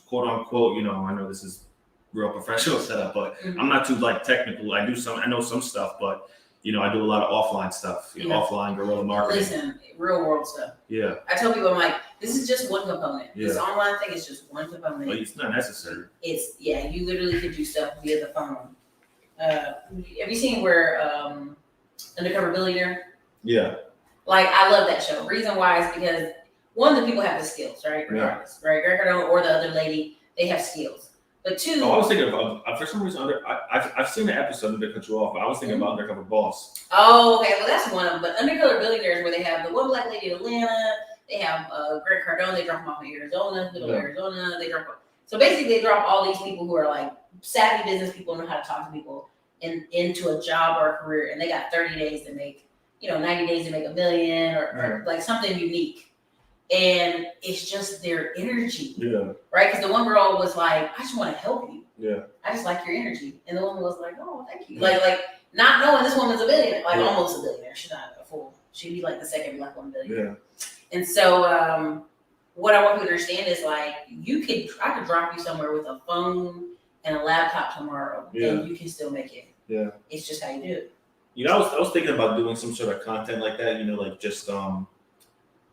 quote unquote, I know this is real professional setup, but I'm not too like technical. I know some stuff, but I do a lot of offline stuff, offline guerrilla marketing. Listen, real world stuff. Yeah. I tell people, I'm like, this is just one component. Yeah. This online thing is just one component. But it's not necessary. You literally could do stuff via the phone. Have you seen where Undercover Billionaire? Yeah. Like, I love that show. Reason why is because one, the people have the skills, right? Regardless, right? Greg Cardone or the other lady, they have skills. But two, I was thinking of for some reason I've seen the episode that cut you off, but I was thinking about Undercover Boss. Oh, okay. Well, that's one of them. But Undercover Billionaires, where they have the one black lady in Atlanta, they have Greg Cardone. They drop him off in Arizona, Arizona. They drop. So basically, they drop all these people who are like savvy business people, know how to talk to people, into a job or a career, and they got 30 days to make, 90 days to make $1 million or like something unique. And it's just their energy. Yeah. Right? Because the one girl was like, I just want to help you. Yeah. I just like your energy. And the woman was like, oh, thank you. Like not knowing this woman's a billionaire, almost a billionaire. She's not a fool. She'd be like the second black woman billionaire. Yeah. And so what I want you to understand is like, I could drop you somewhere with a phone and a laptop tomorrow, and you can still make it. Yeah. It's just how you do it. I was thinking about doing some sort of content like that, like just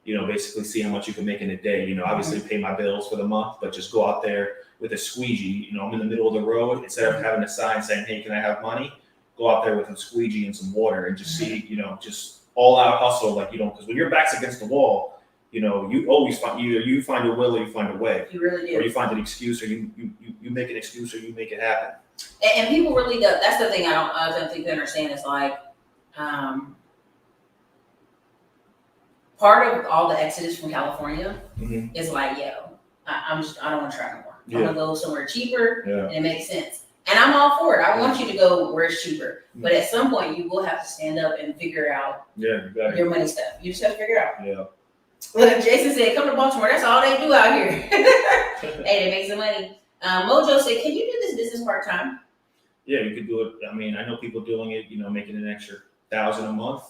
basically see how much you can make in a day. Obviously pay my bills for the month, but just go out there with a squeegee. I'm in the middle of the road. Instead of having a sign saying, hey, can I have money? Go out there with a squeegee and some water and just see, just all out hustle, like, because when your back's against the wall, you always find either you find a will or you find a way. You really do. Or you find an excuse, or you make an excuse, or you make it happen. And people really do. That's the thing I don't think they understand is like, part of all the exodus from California is like, yo, I don't want to try no more. I want to go somewhere cheaper and it makes sense. And I'm all for it. I want you to go where it's cheaper. But at some point, you will have to stand up and figure out your money stuff. You just have to figure it out. Yeah. Well, Jason said, come to Baltimore. That's all they do out here. Hey, they make some money. Mojo said, can you do this business part-time? Yeah, you could do it. I mean, I know people doing it, making an extra $1,000 a month,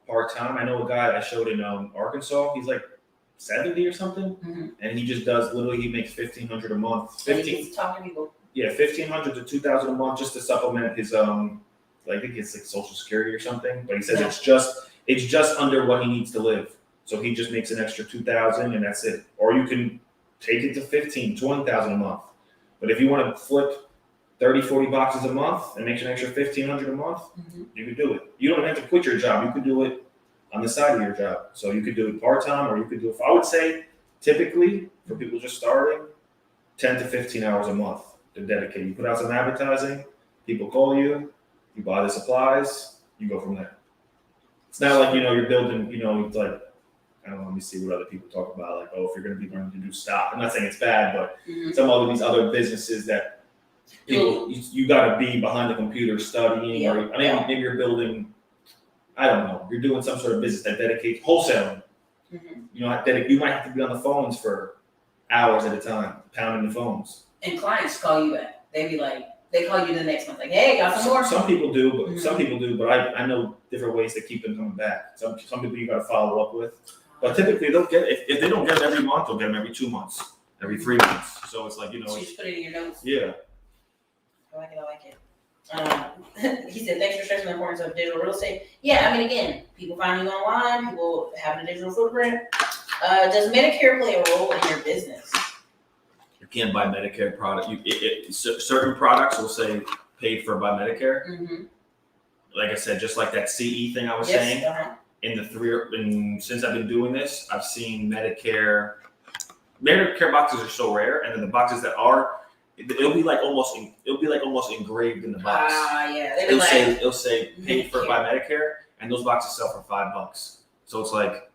part-time. I know a guy I showed in Arkansas. He's like 70 or something. And he just does, literally, he makes $1,500 a month. Talking to people. Yeah, $1,500 to $2,000 a month just to supplement his, I think it's like Social Security or something. But he says it's just under what he needs to live. So he just makes an extra $2,000 and that's it. Or you can take it to $15,000, $20,000 a month. But if you want to flip 30, 40 boxes a month and make an extra $1,500 a month, you could do it. You don't have to quit your job. You could do it on the side of your job. So you could do it part-time, or you could do it, I would say, typically, for people just starting, 10 to 15 hours a month to dedicate. You put out some advertising, people call you, you buy the supplies, you go from there. It's not like, you're building, it's like, I don't know, let me see what other people talk about, like, if you're going to be learning to do stock. I'm not saying it's bad, but some of these other businesses that people, you got to be behind the computer studying, or maybe you're building, I don't know, you're doing some sort of business that dedicates wholesaling. You might have to be on the phones for hours at a time, pounding the phones. And clients call you back. They call you the next month, like, hey, got some more. Some people do, but I know different ways to keep them coming back. Some people you got to follow up with. But typically they'll get, if they don't get them every month, they'll get them every 2 months, every 3 months. So it's like, So you just put it in your notes. Yeah. I like it. He said, thanks for stressing the importance of digital real estate. Yeah, I mean, again, people find you online, people having a digital footprint. Does Medicare play a role in your business? You can't buy Medicare product. Certain products will say paid for by Medicare. Like I said, just like that CE thing I was saying. Since I've been doing this, I've seen Medicare boxes are so rare, and then the boxes that are, it'll be like almost engraved in the box. Yeah. It'll say paid for by Medicare, and those boxes sell for $5. So it's like,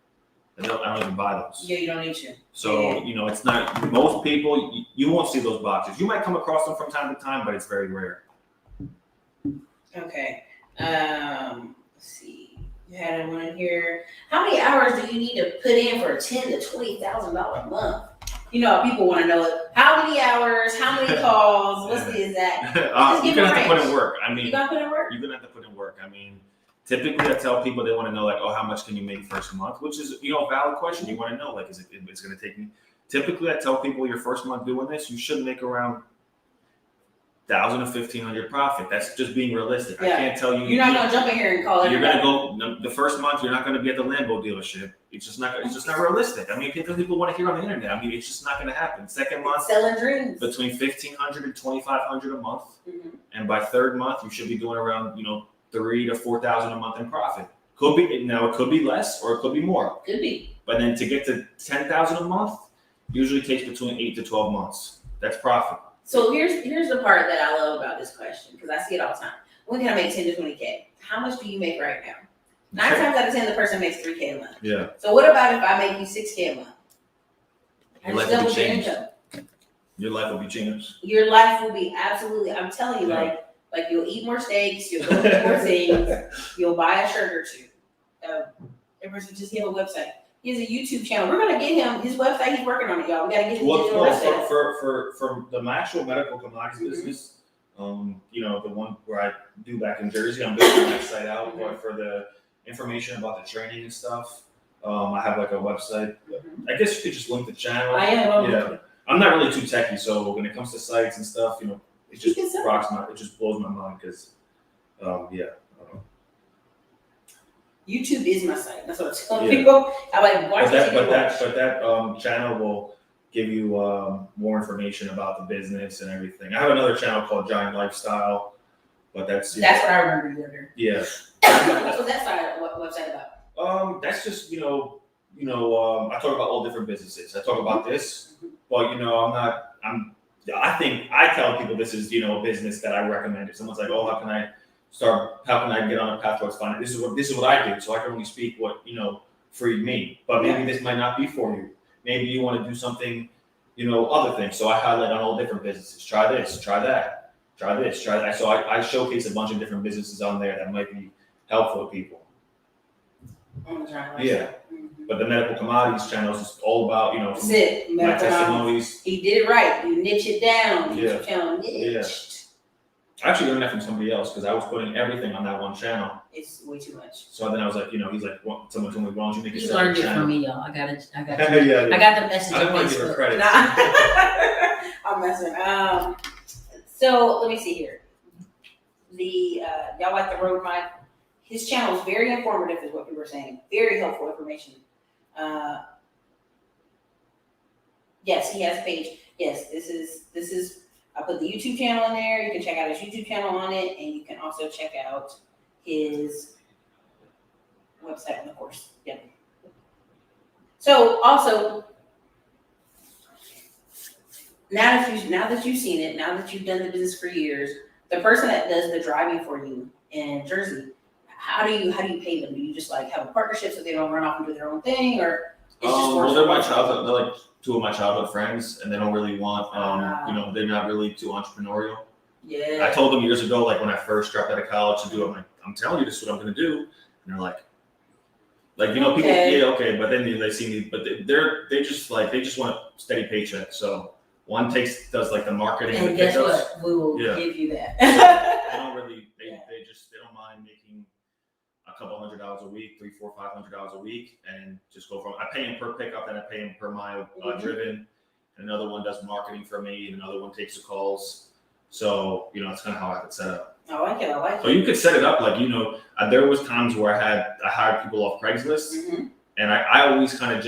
I don't even buy those. Yeah, you don't need to. So, it's not, most people, you won't see those boxes. You might come across them from time to time, but it's very rare. Okay. Let's see. You had one in here. How many hours do you need to put in for a $10,000 to $20,000 a month? People want to know it. How many hours? How many calls? What's the exact? You're gonna have to put in work. You gotta put in work. You're gonna have to put in work. I mean, typically I tell people they want to know, like, how much can you make first month? Which is, a valid question. You want to know, like, it's gonna take me. Typically, I tell people your first month doing this, you should make around $1,000 to $1,500 profit. That's just being realistic. Yeah. I can't tell you. You're not gonna jump in here and call it. You're gonna go the first month. You're not gonna be at the Lambo dealership. It's just not realistic. I mean, people want to hear on the internet. I mean, it's just not gonna happen. Second month, selling dreams between $1,500 and $2,500 a month, and by third month, you should be doing around $3,000 to $4,000 a month in profit. It could be less or it could be more. Could be. But then to get to $10,000 a month, usually takes between 8 to 12 months. That's profit. So here's the part that I love about this question, because I see it all the time. When can I make 10 to 20K? How much do you make right now? 9 times out of 10, the person makes 3K a month. Yeah. So what about if I make you 6K a month? Your life will be changed. Your life will be changed. Your life will be absolutely. I'm telling you, like you'll eat more steaks, you'll go to more things, you'll buy a shirt or two. Everyone should just give a website. He has a YouTube channel. We're gonna get him his website. He's working on it, y'all. We gotta get his digital website. For the actual medical commodities business, the one where I do back in Jersey, I'm building that site out. But for the information about the training and stuff, I have like a website. I guess you could just link the channel. I am. Yeah, I'm not really too techy, so when it comes to sites and stuff, it just it just blows my mind because, I don't know. YouTube is my site. That's what I'm telling people. I'm like, watch but that channel will give you more information about the business and everything. I have another channel called Giant Lifestyle, but that's what I remember you under. Yeah. What was that side? What website about? That's just I talk about all different businesses. I talk about this, but I tell people this is a business that I recommend. If someone's like, oh, how can I get on a path towards finance? This is what I do. So I can only speak what freed me. But maybe this might not be for you. Maybe you want to do something, other things. So I highlight on all different businesses. Try this, try that, try this, try that. So I showcase a bunch of different businesses on there that might be helpful to people. Yeah. But the medical commodities channels is all about, That's it. my testimonies. He did it right. You niche it down. Yeah. Channel niched. Yeah. I actually learned that from somebody else because I was putting everything on that one channel. It's way too much. So then I was like, he's like, someone told me, why don't you make a He separate learned it channel? from me, y'all. I got Yeah. I got the message I on don't want to give her Facebook. credit. Nah. I'm messing. So let me see here. Y'all like the road mic? His channel is very informative, is what we were saying. Very helpful information. Yes, he has a page. Yes, this is. I put the YouTube channel in there. You can check out his YouTube channel on it, and you can also check out his website on the course. Yep. So also, now that you've seen it, now that you've done the business for years, the person that does the driving for you in Jersey, how do you pay them? Do you just like have a partnership so they don't run off and do their own thing, or it's just well, they're my childhood. They're like two of my childhood friends, and they don't really want, they're not really too entrepreneurial. Yeah. I told them years ago, like when I first dropped out of college to do it, I'm like, I'm telling you, this is what I'm going to do, and they're like people, yeah, okay, but then they see me, but they just want a steady paycheck. So one does like the marketing, and guess what? We will give you that. They don't really, they don't mind making a couple $100 a week, $300, $400, $500 a week, and just go from. I pay him per pickup, then I pay him per mile driven. And another one does marketing for me, and another one takes the calls. So it's kind of how I could set up. I like it. So you could set it up like there was times where I hired people off Craigslist, and I always kind of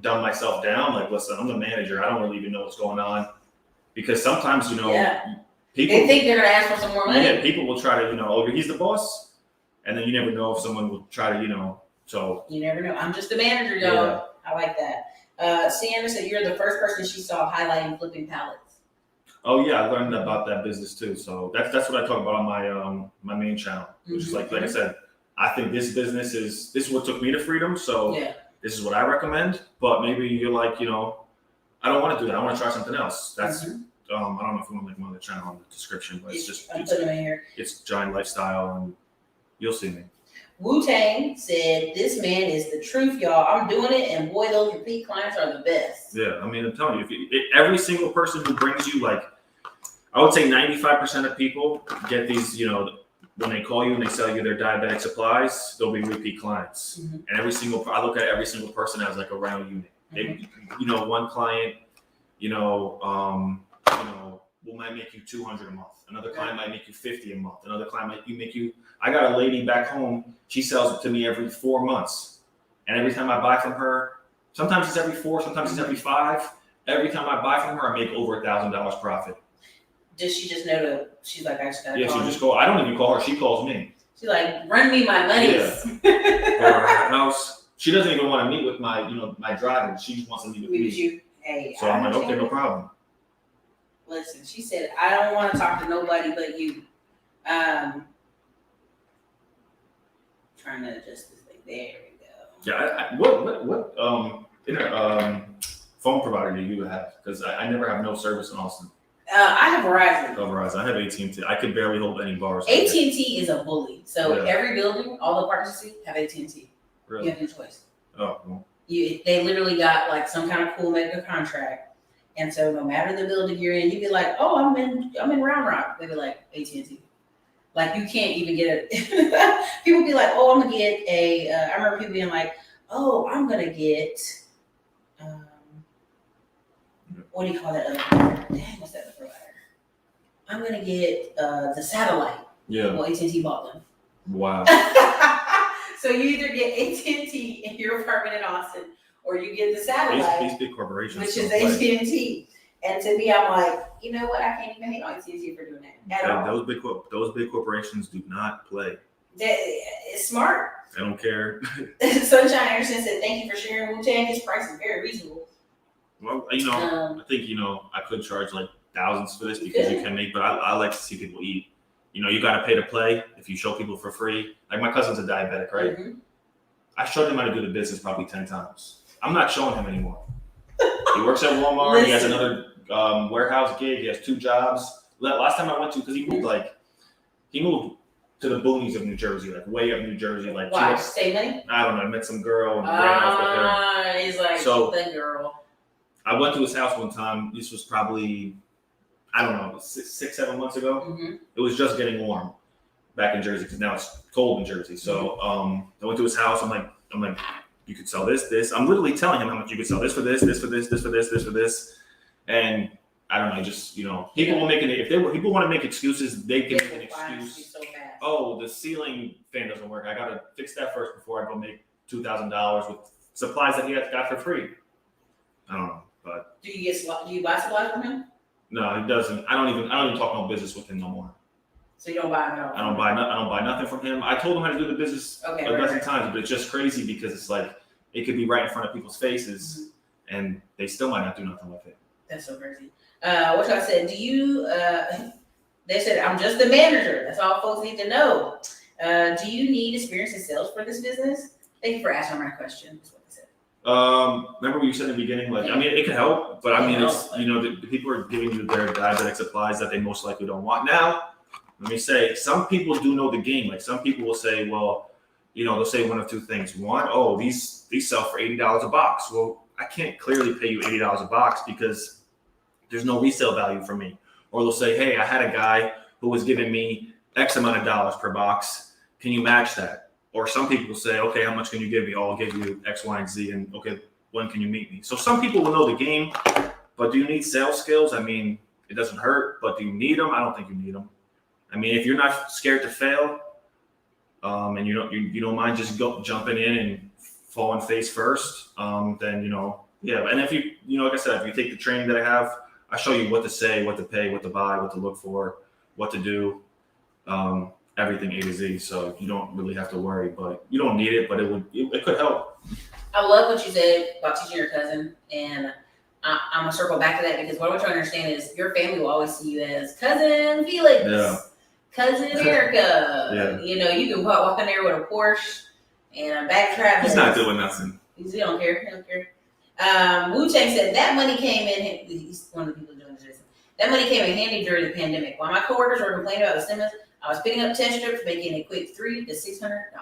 dumb myself down. Like, listen, I'm the manager. I don't really even know what's going on, because sometimes people they think they're gonna ask for some more money. Yeah, people will try to oh, he's the boss, and then you never know if someone will try to so you never know. I'm just the manager, y'all. Yeah. I like that. Sienna said you're the first person she saw highlighting flipping pallets. Oh yeah, I learned about that business too. So that's what I talk about on my main channel, which is like I said, I think this business this is what took me to freedom. So this is what I recommend. But maybe you're like, I don't want to do that. I want to try something else. That's I don't know if you want to link one of the channel in the description, but I'm putting them in here. It's Giant Lifestyle, and you'll see me. Wu-Tang said, this man is the truth, y'all. I'm doing it, and boy, those repeat clients are the best. Yeah, I mean, I'm telling you, every single person who brings you, like, I would say 95% of people get these, when they call you and they sell you their diabetic supplies, they'll be repeat clients. And I look at every single person as like a round unit. They, one client, might make you $200 a month. Another client might make you $50 a month. Another client might make you. I got a lady back home. She sells it to me every 4 months, and every time I buy from her, sometimes it's every 4, sometimes it's every 5. Every time I buy from her, I make over $1,000 profit. Does she just know she's like, I just gotta call she just I don't even call her. She calls me. She's like, run me my money. Yeah. House. She doesn't even want to meet with my, my driving. She just wants to meet with me. You. Hey. So I'm like, okay, no problem. Listen, she said, I don't want to talk to nobody but you. Trying to adjust this thing. There we go. Yeah. What phone provider do you have? Because I never have no service in Austin. I have Verizon. Oh, Verizon. I have AT&T. I could barely hold any bars. AT&T is a bully. So every building, all the partners you see have AT&T. Really? You have no choice. Oh, well. They literally got like some kind of cool mega contract. And so no matter the building you're in, you'd be like, oh, I'm in Round Rock. They'd be like, AT&T. Like, you can't even get it. People be like, oh, I'm going to get I remember people being like, oh, I'm going to get, what do you call that other provider? Dang, what's that other provider? I'm going to get the satellite. Yeah. Well, AT&T bought them. Wow. So you either get AT&T in your apartment in Austin, or you get the satellite, these big corporations, which is AT&T. And to me, I'm like, you know what? I can't even hate on CC for doing that at all. Those big corporations do not play. It's smart. I don't care. Sunshine Anderson said, "Thank you for sharing, Wu-Tang. His price is very reasonable." Well, I think I could charge like thousands for this because you can make, but I like to see people eat. You got to pay to play. If you show people for free, like my cousin's a diabetic, right? Mm-hmm. I showed him how to do the business probably 10 times. I'm not showing him anymore. He works at Walmart. Listen. He has another warehouse gig. He has 2 jobs. Last time I went to, because he moved to the boonies of New Jersey, like way up New Jersey. Like, why? Stay money? I don't know. I met some girl and ran off with her. He's like, the girl. I went to his house one time. This was probably, I don't know, 6-7 months ago. Mm-hmm. It was just getting warm back in Jersey because now it's cold in Jersey. So I went to his house. I'm like, you could sell this. I'm literally telling him how much you could sell this for this for this for this. And I don't know, just, people will make it. If people want to make excuses, they can make an excuse. So oh, the ceiling fan doesn't work. I got to fix that first before I go make $2,000 with supplies that he got for free. I don't know, but do you buy supplies from him? No, he doesn't. I don't even talk no business with him no more. So you don't buy him at all? I don't buy nothing from him. I told him how to do the business a dozen times, but it's just crazy because it's like it could be right in front of people's faces, and they still might not do nothing with it. That's so crazy. What I said? Do you? They said I'm just the manager. That's all folks need to know. Do you need experience in sales for this business? Thank you for asking my question. That's what they said. Remember what you said in the beginning? Like, I mean, it can help, but I mean, it's the people are giving you their diabetic supplies that they most likely don't want. Now, let me say, some people do know the game. Like, some people will say, well, they'll say one of 2 things. One, oh, these sell for $80 a box. Well, I can't clearly pay you $80 a box because there's no resale value for me. Or they'll say, hey, I had a guy who was giving me X amount of dollars per box. Can you match that? Or some people will say, okay, how much can you give me? Oh, I'll give you X, Y, and Z. And okay, when can you meet me? So some people will know the game, but do you need sales skills? I mean, it doesn't hurt, but do you need them? I don't think you need them. I mean, if you're not scared to fail, and you don't mind just jumping in and falling face first, then yeah. And if you like I said, if you take the training that I have, I show you what to say, what to pay, what to buy, what to look for, what to do, everything A to Z. So you don't really have to worry, but you don't need it, but it could help. I love what you said about teaching your cousin, and I'm gonna circle back to that because what I'm trying to understand is your family will always see you as cousin Felix, cousin Ericka. Yeah. You can walk in there with a Porsche and a bag of Travis. He's not doing nothing. He don't care. Wu-Tang said that money came in. He's one of the people doing this. That money came in handy during the pandemic. While my coworkers were complaining about the stimulus, I was picking up test strips, making a quick $300 to $600.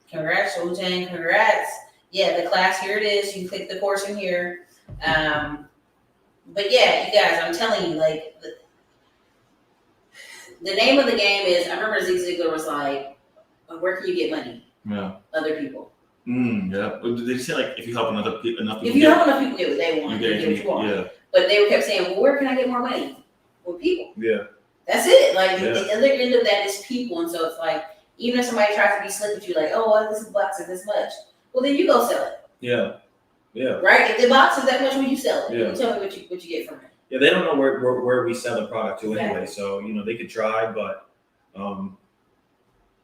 Congrats, Wu-Tang. Congrats. Yeah, the class, here it is. You click the course in here. But yeah, you guys, I'm telling you, like, the name of the game is, I remember Zig Ziglar was like, where can you get money? Yeah. Other people. Yeah. But did they say, like, if you help enough people if you help enough people get what they want, you get what you want. Yeah. But they kept saying, well, where can I get more money? With people. Yeah. That's it. Like, the other end of that is people. And so it's like, even if somebody tries to be slick with you, like, oh, well, this box is this much. Well, then you go sell it. Yeah. Yeah. Right? If the box is that much, will you sell it? Yeah. You tell me what you get from it. Yeah, they don't know where we sell the product to anyway. So, they could try, but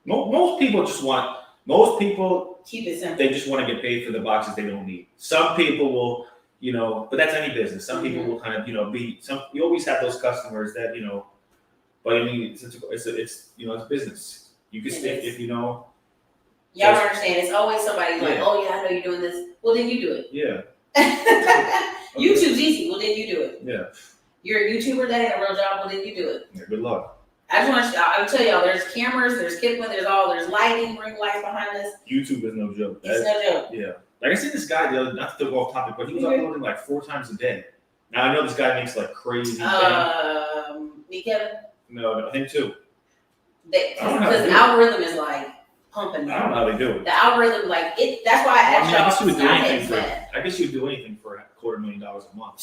most people keep it simple. They just want to get paid for the boxes they don't need. Some people will, but that's any business. Some people will kind of, you always have those customers that, but I mean, it's business. You can stick if Y'all don't understand. It's always somebody like, oh yeah, I know you're doing this. Well, then you do it. Yeah. YouTube's easy. Well, then you do it. Yeah. You're a YouTuber that ain't a real job. Well, then you do it. Yeah, good luck. I'll tell y'all, there's cameras, there's equipment, there's lighting, ring lights behind us. YouTube is no joke. It's no joke. Yeah. Like I seen this guy the other, not to go off topic, but he was uploading like 4 times a day. Now I know this guy makes like crazy. Me, Kevin? No, him too. Because the algorithm is like pumping. I don't know how they do it. The algorithm, like it. That's why I asked y'all. I guess you would do anything for $250,000 a month.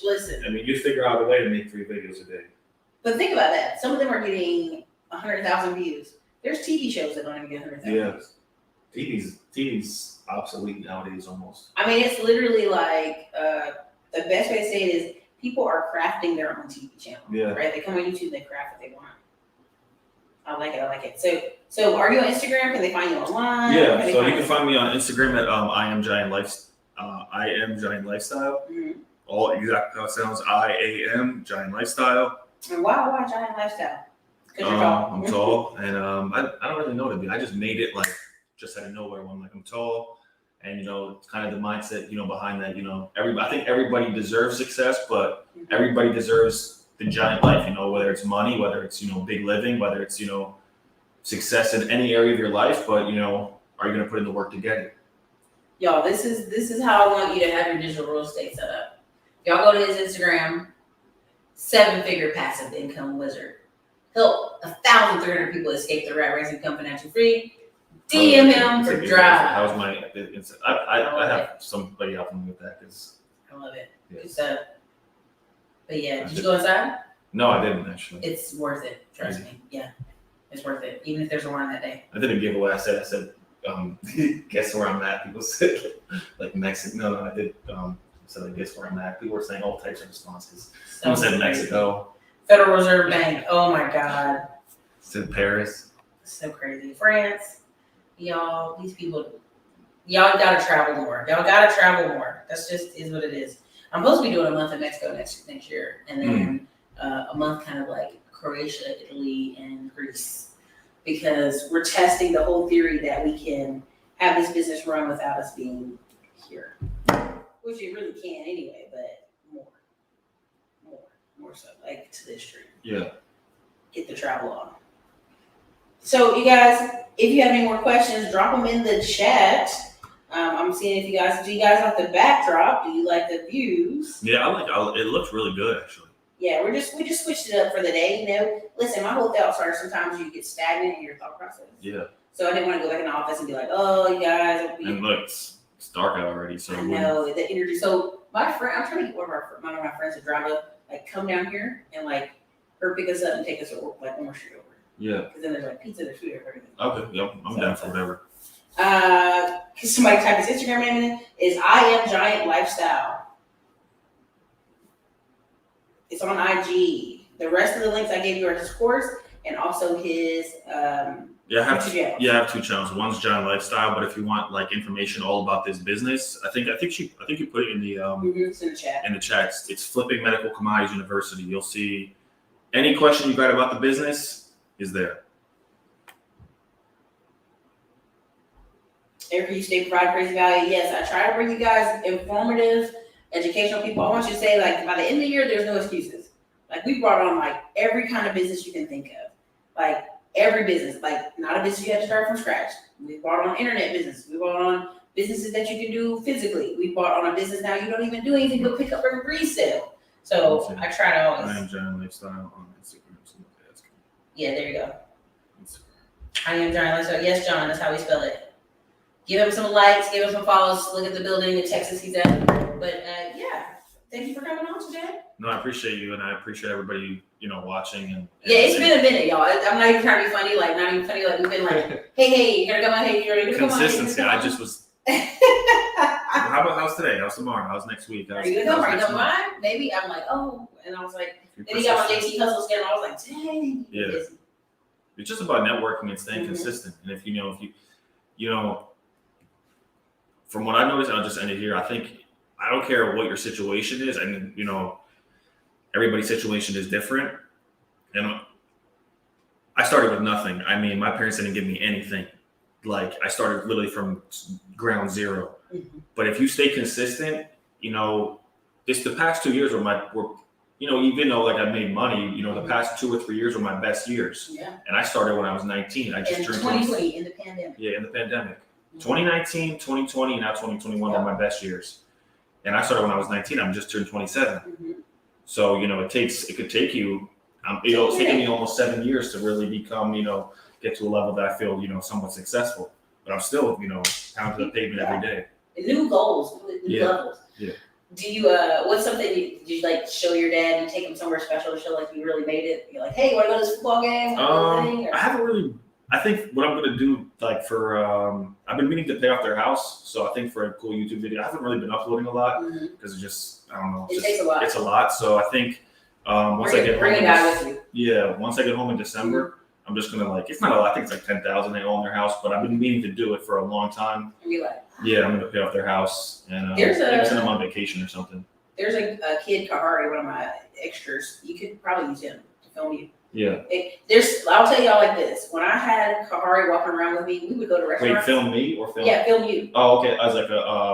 Listen. I mean, you figure out a way to make 3 videos a day. But think about that. Some of them are getting 100,000 views. There's TV shows that don't even get 100,000 views. TV's obsolete nowadays almost. I mean, it's literally like the best way to say it is people are crafting their own TV channel. Yeah. Right? They come on YouTube, they craft what they want. I like it. So are you on Instagram? Can they find you online? Yeah, so you can find me on Instagram at I am Giant Lifestyle. Mm-hmm. All exactly how it sounds. I-AM Giant Lifestyle. And why Giant Lifestyle? Because you're tall. I'm tall, and I don't really know what to do. I just made it like just out of nowhere. When I'm tall, and it's kind of the mindset behind that. I think everybody deserves success, but everybody deserves the giant life. Whether it's money, whether it's big living, whether it's success in any area of your life. But are you going to put in the work to get it? Y'all, this is how I want you to have your digital real estate set up. Y'all go to his Instagram, 7-figure passive income wizard. Help 1,300 people escape the rat race and come financially free. DM him for drive. How's my? I have somebody helping me with that because I love it. Yeah. Good stuff. But yeah, did you go inside? No, I didn't actually. It's worth it. Trust me. Yeah, it's worth it. Even if there's a one that day. I did a giveaway. I said, guess where I'm at. People said like Mexico. No, I did. Said I guess where I'm at. People were saying all types of responses. Someone said Mexico. Federal Reserve Bank. Oh my God. Said Paris. So crazy. France. Y'all, these people, y'all gotta travel more. That's just is what it is. I'm supposed to be doing a month in Mexico next year, and then a month kind of like Croatia, Italy, and Greece, because we're testing the whole theory that we can have this business run without us being here, which you really can anyway, but more so, like to this extreme. Yeah. Get the travel on. So you guys, if you have any more questions, drop them in the chat. I'm seeing if do you guys like the backdrop? Do you like the views? Yeah, it looks really good actually. Yeah, we just switched it up for the day. Listen, my whole thoughts are sometimes you get stagnant in your thought process. Yeah. So I didn't want to go back in the office and be like, oh, you guys. And look, it's dark out already. So I know the energy. So my friend, I'm trying to get one of my friends to drive up, like come down here and like her pick us up and take us to like Orange Street over. Yeah. Because then there's like pizza, there's food, everything. Okay. Yep. I'm down for whatever. Somebody type his Instagram name in. Is I am Giant Lifestyle. It's on IG. The rest of the links I gave you are his course and also his I have two channels. One's Giant Lifestyle, but if you want like information all about this business, I think you put it in the it's in the chat. In the chat, it's Flipping Medical Commodities University. You'll see any question you got about the business is there. Ericka, you stay provide crazy value. Yes, I try to bring you guys informative, educational people. I want you to say, like, by the end of the year, there's no excuses. Like, we brought on, like, every kind of business you can think of. Like, every business. Like, not a business you have to start from scratch. We brought on internet business. We brought on businesses that you can do physically. We brought on a business now you don't even do anything but pick up and resell. So, I try to always. I am Giant Lifestyle on Instagram. Yeah, there you go. I am Giant Lifestyle. Yes, John, that's how we spell it. Give him some likes, give him some follows, look at the building in Texas he's at. But yeah, thank you for coming on today. No, I appreciate you, and I appreciate everybody, watching. And yeah, it's been a minute, y'all. I'm not even trying to be funny, like not even funny. Like we've been like, hey, you gotta come on, hey, you ready to come on? Consistency. I just was. How's today? How's tomorrow? How's next week? Are you gonna come? Are you gonna mind? Maybe I'm like, oh, and I was like, then he got my JT hustle skin. And I was like, dang. Yeah. It's just about networking and staying consistent. And if from what I noticed, I'll just end it here. I don't care what your situation is, and everybody's situation is different. And I started with nothing. I mean, my parents didn't give me anything. Like I started literally from ground zero. Mm-hmm. But if you stay consistent, it's the past 2 years were even though like I made money, the past 2 or 3 years were my best years. Yeah. And I started when I was 19. I just turned 2020 in the pandemic. Yeah, in the pandemic. 2019, 2020, and now 2021 are my best years. And I started when I was 19. I'm just turned 27. Mm-hmm. So, it could take you, it's taken me almost 7 years to really become, get to a level that I feel, somewhat successful. But I'm still, pounding the pavement every day. New goals, new levels. Yeah. Do you, what's something you like show your dad? You take him somewhere special to show like you really made it? You're like, hey, you want to go to this football game? I haven't really I think what I'm gonna do, like for I've been meaning to pay off their house, so I think for a cool YouTube video, I haven't really been uploading a lot because it's just I don't know. It takes a lot. It's a lot. So I think once I get bring home, a guy with you. yeah, once I get home in December, I'm just gonna like it's not a lot. I think it's like 10,000 they own their house, but I've been meaning to do it for a long time. And be like, Yeah, I'm gonna pay off their house and maybe send them on vacation or something. There's a kid, Kahari, one of my extras. You could probably use him to film you. Yeah. I'll tell y'all like this. When I had Kahari walking around with me, we would go to restaurants. Wait, film me or film? Yeah, film you. Oh, okay. I was like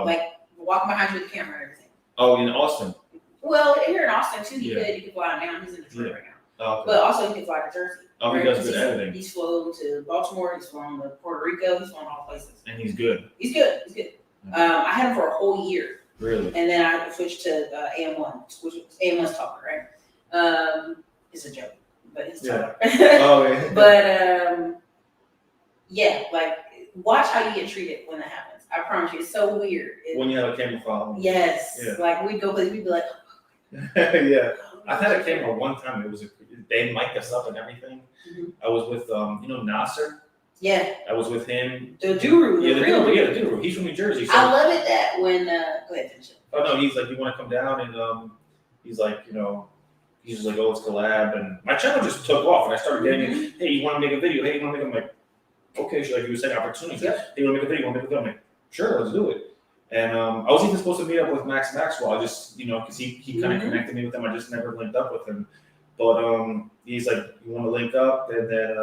like walking behind you with the camera and everything. Oh, in Austin. Well, here in Austin too, you could fly him down. He's in Detroit right now. Oh, okay. But also you can fly to Jersey. Oh, he does good editing. He's flown to Baltimore. He's flown to Puerto Rico. He's flown all places. And he's good. He's good. He's good. I had him for a whole year. Really? And then I switched to AM1, which was AM1's talker, right? It's a joke, but it's talker. Oh, yeah. But yeah, like watch how you get treated when that happens. I promise you, it's so weird. When you have a camera following. Yes. Yeah. Like we'd be like, yeah. I've had a camera one time. They mic'd us up and everything. Mm-hmm. I was with Nasser. Yeah. I was with him. The Duru. The Duru. He's from New Jersey. So. I love it that when go ahead, finish it. Oh no, he's like, you want to come down and he's like, he's just like, oh, let's collab, and my channel just took off, and I started getting, hey, you want to make a video? Hey, you want to make? I'm like, okay, so like you were saying opportunities. Yeah. Hey, you want to make a video? You want to make a video? I'm like, sure, let's do it. And I was even supposed to meet up with Max Maxwell. I just, because he kind of connected me with him. I just never linked up with him. But he's like, you want to link up? And then,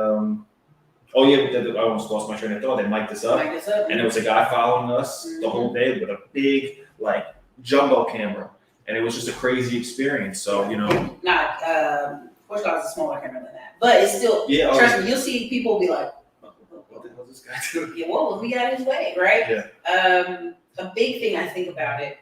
oh yeah, I almost lost my train of thought. They mic'd us up. And there was a guy following us the whole day with a big, like, jumbo camera. And it was just a crazy experience. So, Not, Portugal is a smaller camera than that. But it's still, trust me, you'll see people be like, what the hell is this guy doing? Yeah, well, we got his way, right? Yeah. A big thing I think about it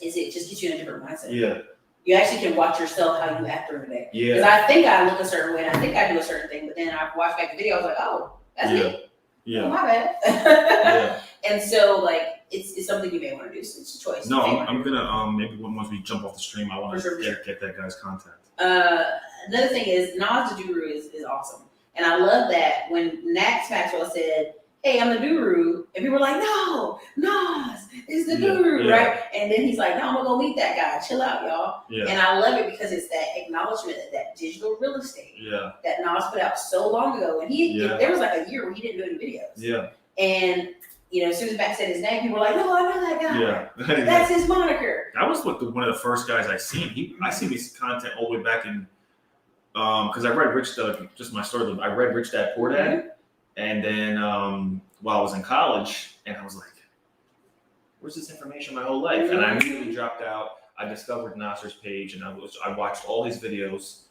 is it just gets you in a different mindset. Yeah. You actually can watch yourself how you act during the day. Yeah. Because I think I look a certain way and I think I do a certain thing, but then I watch back the video, I was like, oh, that's me. Yeah. Oh, my bad. Yeah. And so, like, it's something you may want to do. So it's a choice. No, I'm gonna maybe once we jump off the stream, I want to get that guy's contact. Another thing is Nas the Guru is awesome, and I love that when Max Maxwell said, "Hey, I'm the Guru," and people were like, "No, Nas is the Guru," right? And then he's like, "No, I'm gonna go meet that guy. Chill out, y'all." Yeah. And I love it because it's that acknowledgement of that digital real estate that Nas put out so long ago, and there was like a year where he didn't do any videos. Yeah. And as soon as Max said his name, people were like, "No, I know that guy. Yeah. That's his moniker." That was like one of the first guys I seen. I see this content all the way back in, because I read Rich Dad. Just my story. I read Rich Dad Poor Dad, and then while I was in college, and I was like, "Where's this information my whole life?" And I immediately dropped out. I discovered Nasser's page, and I watched all his videos,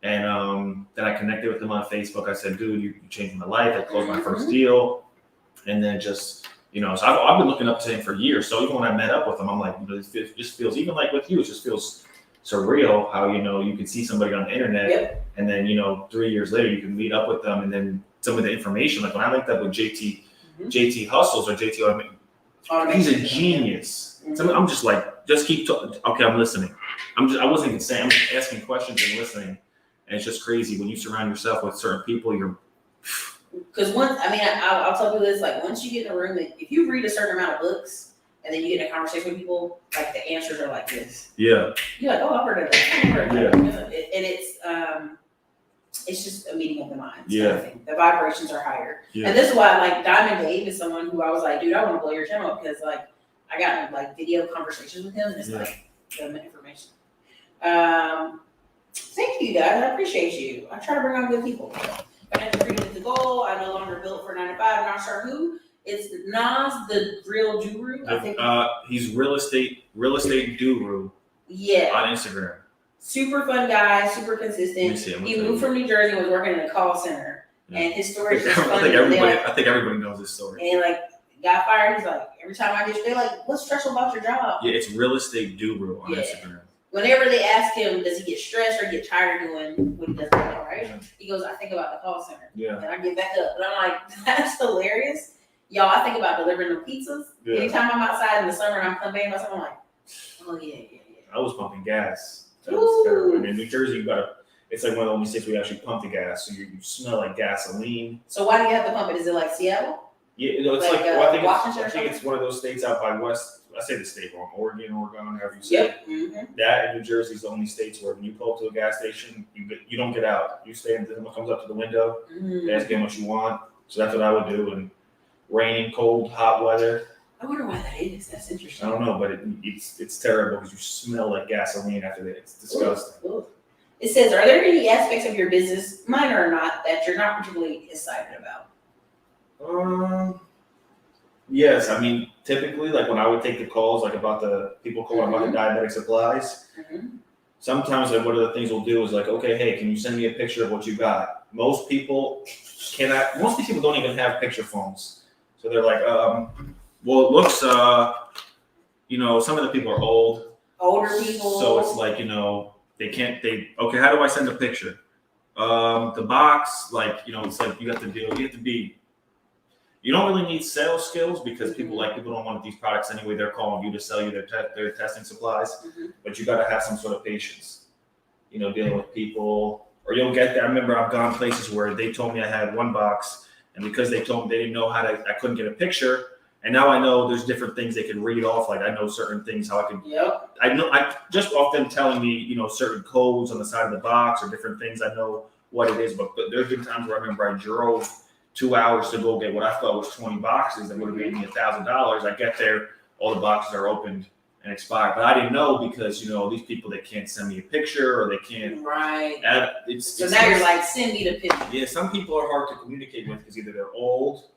and then I connected with him on Facebook. I said, "Dude, you changed my life." I closed my first deal. And then just, so I've been looking up to him for years. So even when I met up with him, I'm like, it just feels, even like with you, it just feels surreal how, you can see somebody on the internet and then, 3 years later, you can meet up with them. And then some of the information, like when I linked up with JT Hustles or JT Automation, he's a genius. So I'm just like, just keep talking. Okay, I'm listening. I wasn't even saying, I'm just asking questions and listening. And it's just crazy when you surround yourself with certain people, because I'll tell you this, like once you get in a room, if you read a certain amount of books and then you get in a conversation with people, like the answers are like this. Yeah. You're like, oh, I've heard of that. And it's just a meeting of the minds. Yeah. I think. The vibrations are higher. Yeah. And this is why, like, Diamond Dave is someone who I was like, dude, I want to blow your channel up because, like, I got like video conversations with him and it's like government information. Thank you guys. I appreciate you. I try to bring on good people. Financial freedom is the goal. I no longer built for 9 to 5. I'm not sure who. It's Nas, the real guru. I think he's real estate guru. Yeah. On Instagram. Super fun guy, super consistent. He moved from New Jersey and was working in a call center. Yeah. And his story is just funny. I think everybody knows this story. And like got fired. He's like, every time I get, they're like, what's stressful about your job? Yeah, it's real estate guru on Instagram. Whenever they ask him, does he get stressed or get tired of doing what he does now, right? Yeah. He goes, I think about the call center. Yeah. And I get back up. And I'm like, that's hilarious. Y'all, I think about delivering the pizzas. Yeah. Anytime I'm outside in the summer and I'm conveying myself, I'm like, oh, yeah. I was pumping gas. That was terrible. And in New Jersey, you gotta, it's like one of the only states where you actually pump the gas, so you smell like gasoline. So why do you have to pump it? Is it like Seattle? Yeah, it's Like, well, Washington or I think it's something? one of those states out by West. I say the state wrong. Oregon, however you say it. Yep. Mm-hmm. That and New Jersey is the only states where when you pull up to a gas station, you don't get out. You stay until someone comes up to the window. They ask you how much you want. So that's what I would do. And raining, cold, hot weather. I wonder why that is. That's I interesting. don't know, but it's terrible because you smell like gasoline after that. It's disgusting. Ooh. It says, are there any aspects of your business, minor or not, that you're not particularly excited about? Yes, I mean, typically, like when I would take the calls, like about the people calling about the diabetic supplies, sometimes like one of the things we'll do is like, okay, hey, can you send me a picture of what you got? Most people don't even have picture phones. So they're like, well, it looks, some of the people are old. Older people. So it's like, okay, how do I send a picture? The box, like, it's like you have to be, you don't really need sales skills because people don't want these products anyway. They're calling you to sell you their testing supplies, but you got to have some sort of patience, dealing with people, or you'll get there. I remember I've gone places where they told me I had one box, and because they told me they didn't know I couldn't get a picture. And now I know there's different things they can read off. Like I know certain things, how I can, I just off them telling me, certain codes on the side of the box or different things. I know what it is, but there's been times where I remember I drove 2 hours to go get what I thought was 20 boxes that would have made me $1,000. I get there, all the boxes are opened and expired, but I didn't know because these people, they can't send me a picture or they can't. Right. So now you're like, send me the picture. Yeah, some people are hard to communicate with because either they're old.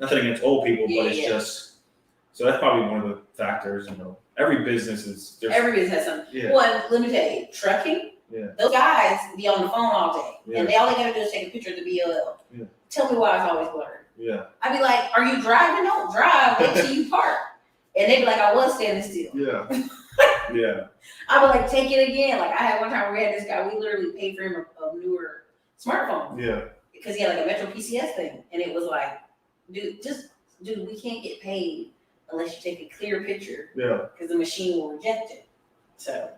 Nothing against old people, but it's just. So that's probably one of the factors. Every business has something. Yeah. Well, let me tell you, trucking. Yeah. Those guys be on the phone all day, and all they gotta do is take a picture of the BLL. Yeah. Tell me why it's always blurred. Yeah. I'd be like, "Are you driving? Don't drive. Wait till you park." And they'd be like, "I was standing still." Yeah. Yeah. I'd be like, "Take it again." Like I had one time where we had this guy. We literally paid for him a newer smartphone. Yeah. Because he had like a Metro PCS thing, and it was like, dude, we can't get paid unless you take a clear picture. Yeah. Because the machine will reject it. So,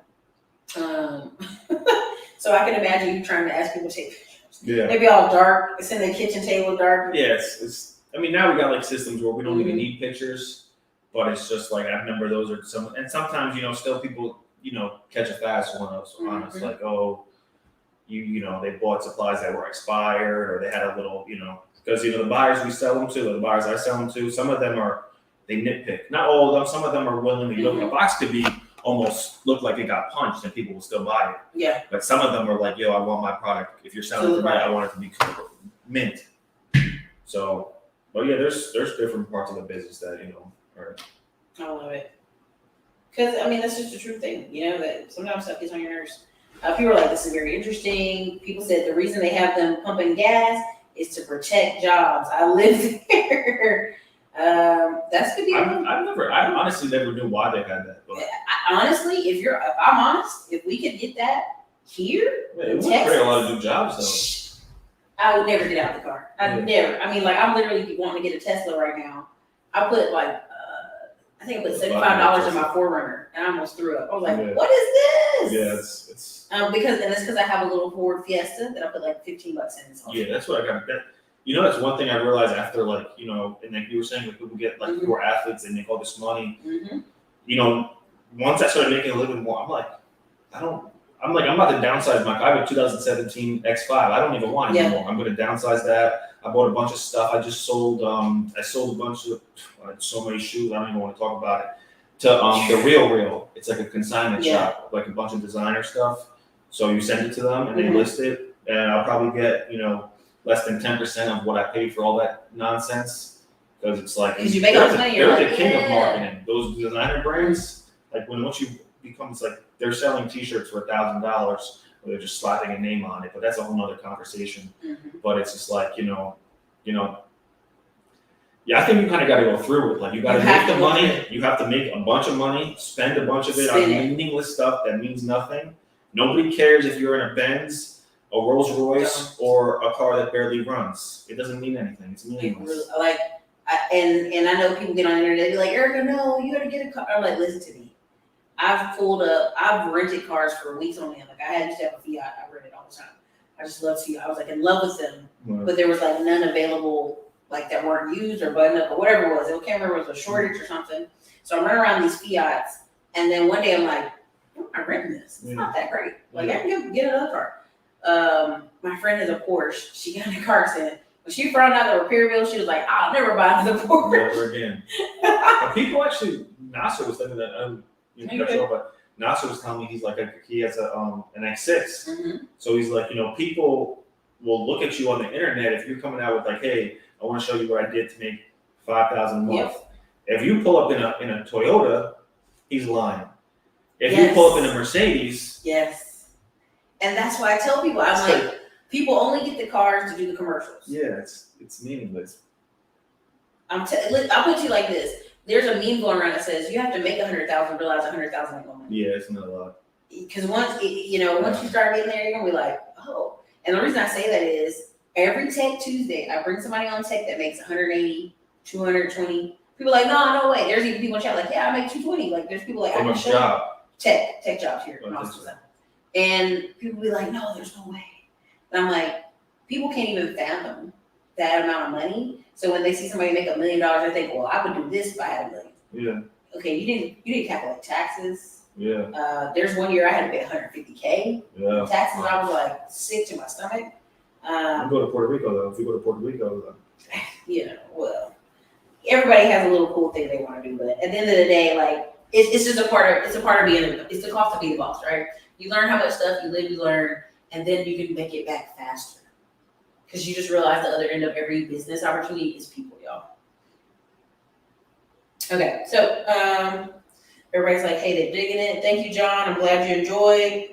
so I can imagine you trying to ask people to take pictures. Yeah. Maybe all dark. It's in the kitchen table dark. Yeah. It's. I mean, now we got like systems where we don't even need pictures, but it's just like I remember those are some, and sometimes still people catch a fast one on us like they bought supplies that were expired or they had a little because the buyers we sell them to, or the buyers I sell them to, some of them they nitpick. Not all of them. Some of them are willing to. A box could be almost look like it got punched, and people will still buy it. Yeah. But some of them are like, "Yo, I want my product. If you're selling it to me, I want it to be mint." So, but yeah, there's different parts of the business that are. I love it. Because that's just a true thing. That sometimes stuff gets on your nerves. People are like, "This is very interesting." People said the reason they have them pumping gas is to protect jobs. I live there. That's could be. I honestly never knew why they had that. But honestly, if I'm honest, if we could get that here, it would Texas, create a lot of new jobs though. I would never get out of the car. Never. I'm literally wanting to get a Tesla right now. I put I think I put $75 in my 4Runner, and I almost threw up. I was like, "What is this?" Yeah, it's because I have a little Ford Fiesta that I put like $15 in. Yeah, that's what I got. That's one thing I realized after and like you were saying, like people get like poor athletes and make all this money. Once I started making a little bit more, I'm about to downsize my car. I have a 2017 X5. I don't even want it anymore. I'm going to downsize that. I bought a bunch of stuff. I just sold. I sold a bunch of so many shoes. I don't even want to talk about it. To the Real. It's like a consignment shop, like a bunch of designer stuff. So you send it to them and they list it, and I'll probably get less than 10% of what I paid for all that nonsense, because it's like you make all this money. They're the king of marketing. Those designer brands, like once you become, it's like they're selling T-shirts for $1,000, or they're just slapping a name on it. But that's a whole nother conversation. But it's just like yeah, I think you kind of got to go through it. Like you got to make the money. You have to make a bunch of money, spend a bunch of it on meaningless stuff that means nothing. Nobody cares if you're in a Benz, a Rolls Royce, or a car that barely runs. It doesn't mean anything. It's meaningless. And I know people get on the internet, they be like, "Ericka, no, you gotta get a car." I'm like, listen to me. I've rented cars for weeks on end. Like I used to have a Fiat, I rent it all the time. I just love to. I was like in love with them, Right. but there was like none available, like that weren't used or buttoned up or whatever it was. I can't remember if it was a shortage or something. So I'm running around these Fiats, and then one day I'm like, I'm not renting this. It's not that great. Like I can get another car. My friend has a Porsche. She got in a car accident. When she found out the repair bill, she was like, I'll never buy another Porsche. Never again. But people actually, Nasser was thinking that, but Nasser was telling me he has an X6. Mm-hmm. So he's like, people will look at you on the internet if you're coming out with like, hey, I want to show you what I did to make $5,000 a month. Yep. If you pull up in a Toyota, he's lying. If you pull up in a Mercedes, yes. And that's why I tell people, I'm like, people only get the cars to do the commercials. Yeah, it's meaningless. I'll put you like this. There's a meme going around that says you have to make 100,000, realize 100,000 ain't gonna money. Yeah, it's not a lot. Because once you start getting there, you're gonna be like, oh. And the reason I say that is every Tech Tuesday, I bring somebody on tech that makes 180, 220. People are like, no way. There's even people in chat like, yeah, I make 220. Like, there's people like, I can show job. Tech jobs here in Austin. And people be like, no, there's no way. And I'm like, people can't even fathom that amount of money. So when they see somebody make $1 million, they think, well, I would do this if I had $1 million. Yeah. Okay, you didn't calculate taxes. Yeah. There's one year I had to pay $150K. Yeah. Taxes, I was like sick to my stomach. You go to Puerto Rico though. If you go to Puerto Rico, Well, everybody has a little cool thing they want to do, but at the end of the day, like it's just a part of being. It's the cost of being the boss, right? You learn how much stuff you live, you learn, and then you can make it back faster because you just realize the other end of every business opportunity is people, y'all. Okay, so everybody's like, hey, they're digging it. Thank you, John. I'm glad you enjoyed.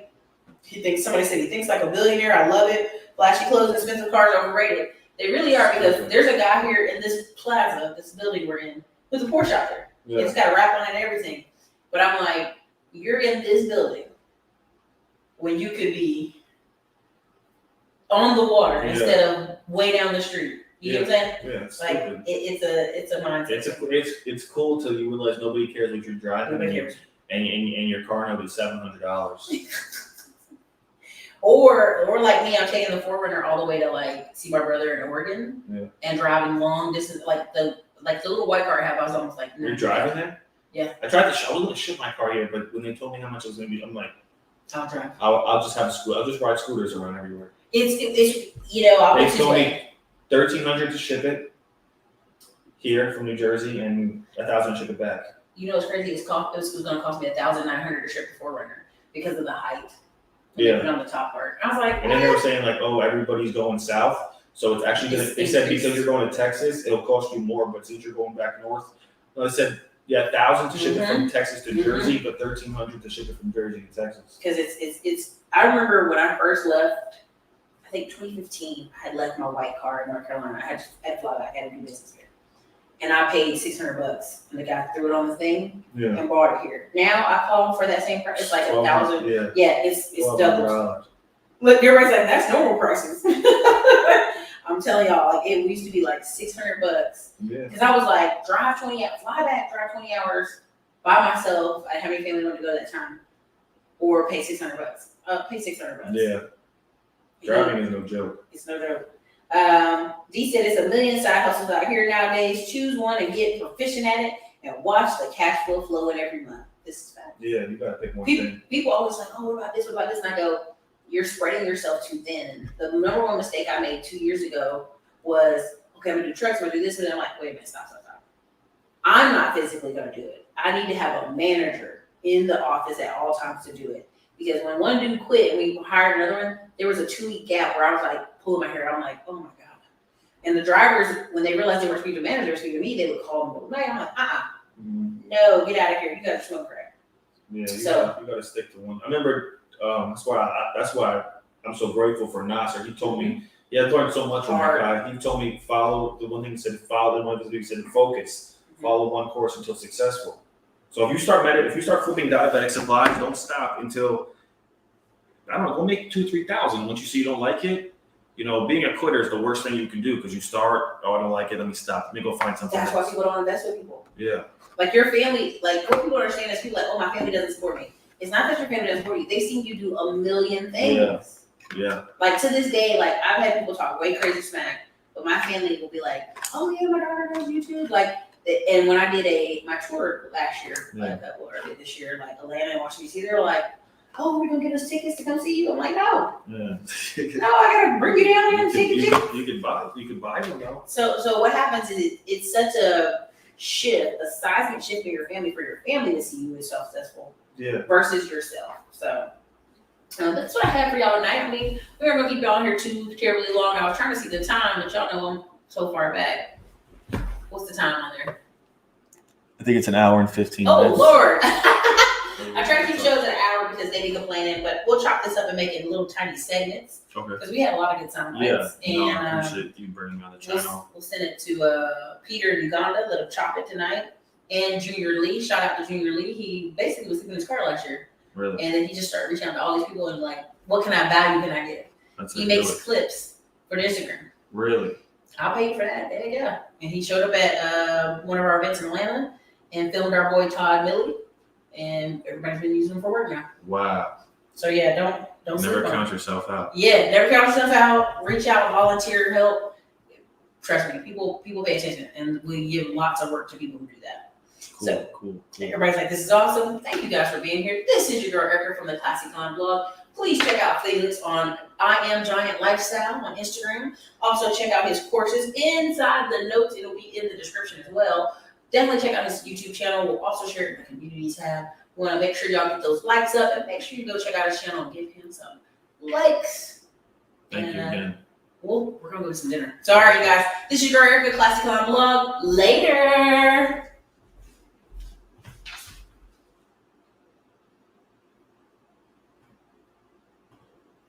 Somebody said he thinks like a billionaire. I love it. Flashy clothes and expensive cars are overrated. They really are because there's a guy here in this plaza, this building we're in, with a Porsche out there. Yeah. It's got a wrap on it and everything. But I'm like, you're in this building when you could be on the water instead of way down the street. You know what I'm saying? Yeah, it's like stupid. it's a mindset. It's cool till you realize nobody cares what you're driving, Nobody cares. and your car note is $700. Or like me, I'm taking the 4Runner all the way to like see my brother in Oregon and driving long distance. Like the little white car I have, I was almost like, You're driving there? Yeah. I tried to. I was gonna ship my car here, but when they told me how much it was gonna be, I'm like, I'll drive. I'll just have a scooter. I'll just ride scooters around everywhere. It's They told me $1,300 to ship it here from New Jersey and $1,000 to ship it back. You know what's crazy? It was going to cost me $1,900 to ship the 4Runner because of the height. Yeah. Put on the top part. I was like, And then they were saying like, oh, everybody's going south, so it's actually gonna. They said because you're going to Texas, it'll cost you more, but since you're going back north, no, they said $1,000 to ship it from Texas to Jersey, but $1,300 to ship it from Jersey to Texas. Because it's. I remember when I first left. I think 2015. I had left my white car in North Carolina. I had to fly back. I had to do business here, and I paid $600, and the guy threw it on the thing and bought it here. Now I call for that same price. It's like $1,000. Yeah, it's double. Look, everybody's like, that's normal prices. I'm telling y'all, like it used to be like $600. Yeah. Because I was like, drive 20 hours, fly back, drive 20 hours by myself. I didn't have any family wanted to go that time, or pay $600. Pay $600. Yeah. Driving is no joke. It's no joke. D said it's a million side hustles out here nowadays. Choose one and get proficient at it, and watch the cash flow in every month. This is fact. Yeah, you gotta pick one thing. People always like, oh, what about this? What about this? And I go, you're spreading yourself too thin. The number one mistake I made 2 years ago was, okay, I'm gonna do trucks, I'm gonna do this, and then I'm like, wait a minute, stop. I'm not physically gonna do it. I need to have a manager in the office at all times to do it. Because when one dude quit and we hired another one, there was a 2-week gap where I was like pulling my hair. I'm like, oh my God. And the drivers, when they realized they were speaking to managers, speaking to me, they would call me. I'm like, no, get out of here. You got to swim crack. Yeah, you got to stick to one. I remember that's why I'm so grateful for Nasser. He told me, I've learned so much from that guy. He told me follow the one thing he said, he said focus, follow one course until successful. So if you start flipping diabetic supplies, don't stop until, I don't know, go make 2,000-3,000. Once you see you don't like it, being a quitter is the worst thing you can do because you start, oh, I don't like it, let me stop. Let me go find something else. That's why people don't invest with people. Yeah. Like your family, like what people understand is people like, oh, my family doesn't support me. It's not that your family doesn't support you. They've seen you do a million things. Yeah. Like to this day, like I've had people talk way crazy smack, but my family will be like, "Oh yeah, my daughter does YouTube." Like, and when I did my tour last year, or I did this year, like Atlanta and Washington D.C., they were like, "Oh, we're gonna get us tickets to come see you." I'm like, "No, Yeah. no, I gotta bring you down there and take a ticket." You could buy them though. So what happens is it's such a shift, a seismic shift in your family for your family to see you as successful versus yourself. So that's what I have for y'all tonight. I mean, we aren't gonna keep y'all here too terribly long. I was trying to see the time, but y'all know I'm so far back. What's the time on there? I think it's an hour and 15 minutes. minutes. Oh Lord. I try to keep shows an hour because they be complaining, but we'll chop this up and make it little tiny segments. Okay. Because we had a lot of good sound bites. Yeah. And I appreciate you bringing me on the channel. We'll send it to Peter in Uganda. Let him chop it tonight. And Junior Lee. Shout out to Junior Lee. He basically was sleeping in his car last year. Really? And then he just started reaching out to all these people and like, what can I value can I give? He makes clips for the Instagram. Really? I'll pay you for that. There you go. And he showed up at one of our events in Atlanta and filmed our boy Todd Millie. And everybody's been using him for work now. Wow. So yeah, don't never count yourself out. Yeah, never count yourself out. Reach out, volunteer, help. Trust me, people pay attention, and we give lots of work to people who do that. Cool. Everybody's like, "This is awesome." Thank you guys for being here. This is your girl Ericka from the Classy Clown blog. Please check out Felix on I Am Giant Lifestyle on Instagram. Also check out his courses inside the notes. It'll be in the description as well. Definitely check out his YouTube channel. We'll also share it in the community tab. We want to make sure y'all get those likes up and make sure you go check out his channel and give him some likes. Thank you again. We're going to go to some dinner. So, all right, you guys. This is your girl Ericka, Classic Clown Blog. Later.